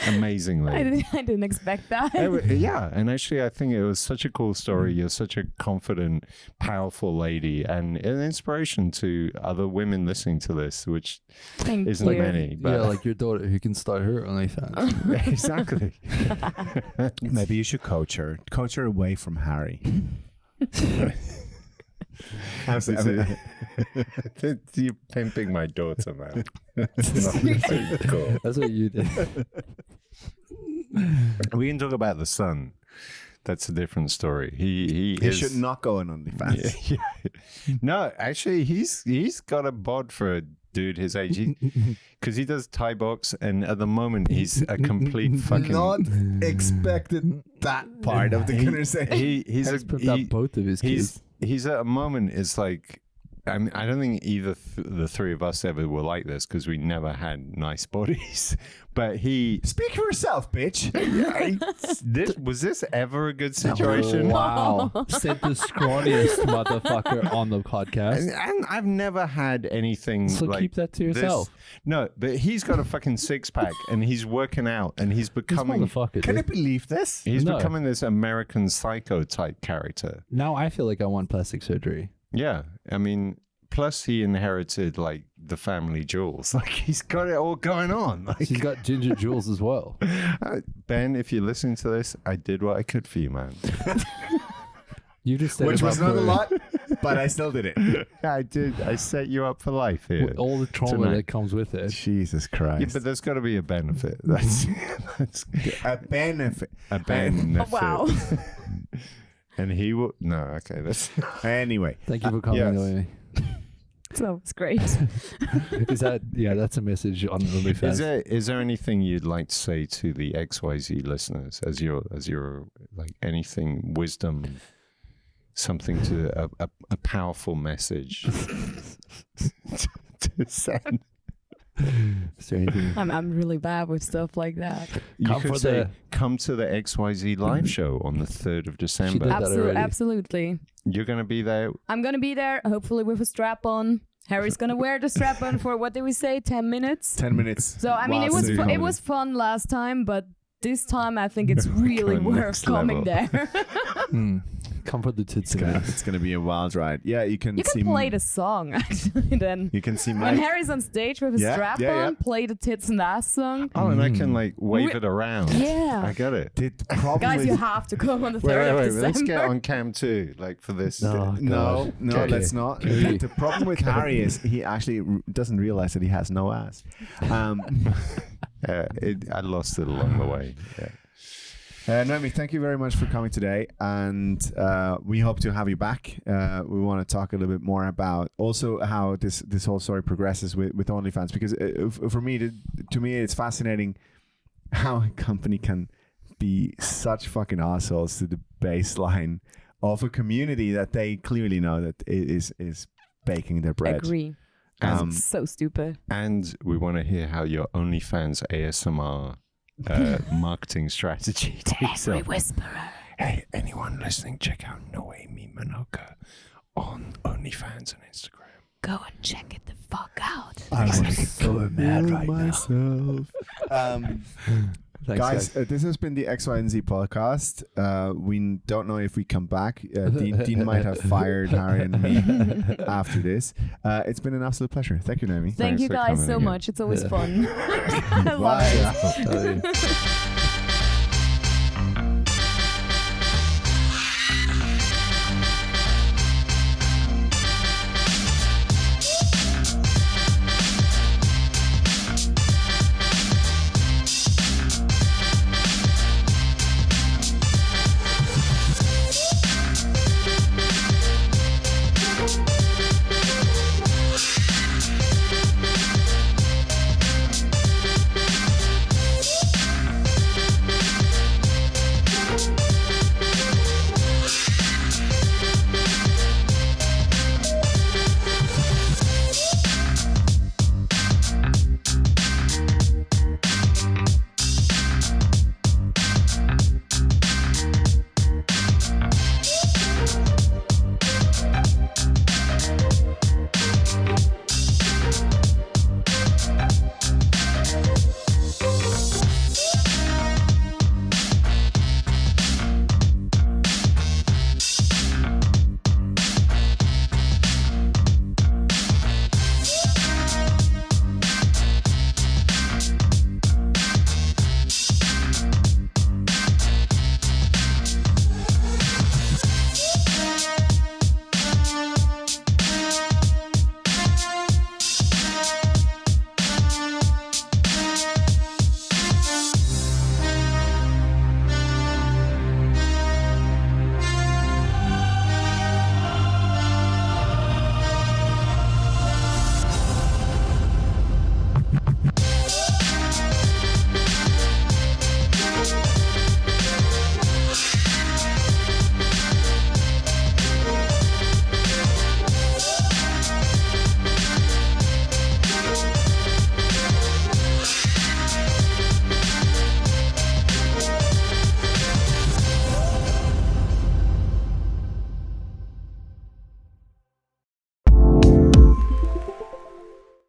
Amazingly. I didn't expect that. Yeah, and actually I think it was such a cool story. You're such a confident, powerful lady and an inspiration to other women listening to this, which isn't many. But like your daughter who can start her OnlyFans. Exactly. Maybe you should coach her away from Harry. You're pimping my daughter, man. That's not cool. That's what you did. We can talk about the son. That's a different story. He should not go on OnlyFans. Yeah. No, actually, he's got a bod for a dude his age because he does Thai box, and at the moment he's a complete fucking. Not expected that part of the conversation. He's put up both of his kids. He's at a moment is like, I mean, I don't think either the three of us ever were like this because we never had nice bodies. But speak for yourself, bitch. Was this ever a good situation? Oh, wow, said the scrawniest motherfucker on the podcast. And I've never had anything. So like keep that to yourself. No, but he's got a fucking six pack and he's working out and he's becoming. Can you believe this? He's becoming this American Psycho type character. Now I feel like I want plastic surgery. Yeah, I mean, plus he inherited like the family jewels. Like he's got it all going on. Like he's got ginger jewels as well. Ben, if you're listening to this, I did what I could for you, man. You just set which him was up not a for- lot, but I still did it. I did. I set you up for life here. with all the trauma Tonight. that comes with it. Jesus Yeah, Christ. but there's got to be a benefit. That's A benefit. a benefit. Wow. And he will. No, okay. That's Anyway. Thank you for coming, yes. Noemi. So it's great. Is that that's a message on OnlyFans. Is there anything you'd like to say to the XYZ listeners as your like anything wisdom, something to a powerful message to send? Is there anything? I'm really bad with stuff like that. You Come could for say, the- come to the XYZ live show on the 3rd of December. did that already. Absolutely. You're going to be there. I'm gonna be there, hopefully with a strap on. Harry's gonna wear the strap on for what did we say? 10 minutes. 10 minutes. So I mean, it Whilst was doing it was fun last time, but this time I think it's really Going worth next coming level. there. Come for the tits. It's gonna be a wild ride. Yeah, you can You see can play the song actually then. You can see When my Harry's on stage with his Yeah, strap yeah, on, yeah. play the tits and ass song. Oh, and I can like wave We- it around. Yeah. I got it. the problem Guys, with you have to come on the 3rd Wait, of wait, December. let's get on cam too, like for this. No. no, Okay. let's not. Okay. The problem with Harry is he actually doesn't realize that he has no ass. I lost it along the way. Yeah. Noemi, thank you very much for coming today, and we hope to have you back. We want to talk a little bit more about also how this whole story progresses with OnlyFans, because for me, to me, it's fascinating how a company can be such fucking assholes to the baseline of a community that they clearly know that is baking their bread. Agree. It's so stupid. And we want to hear how your OnlyFans ASMR marketing strategy takes Every up. whisperer. Hey, anyone listening, check out Noemi Monoke on OnlyFans and Instagram. Go and check it the fuck out. I'm so mad right myself. Thanks, Guys, this has been the XYZ podcast. We don't know if we come back. Dean might have fired Harry and me after this. It's been an absolute pleasure. Thank you, Naomi. Thank Thanks you for guys coming so again. much. It's always fun. I love Bye. it. Bye.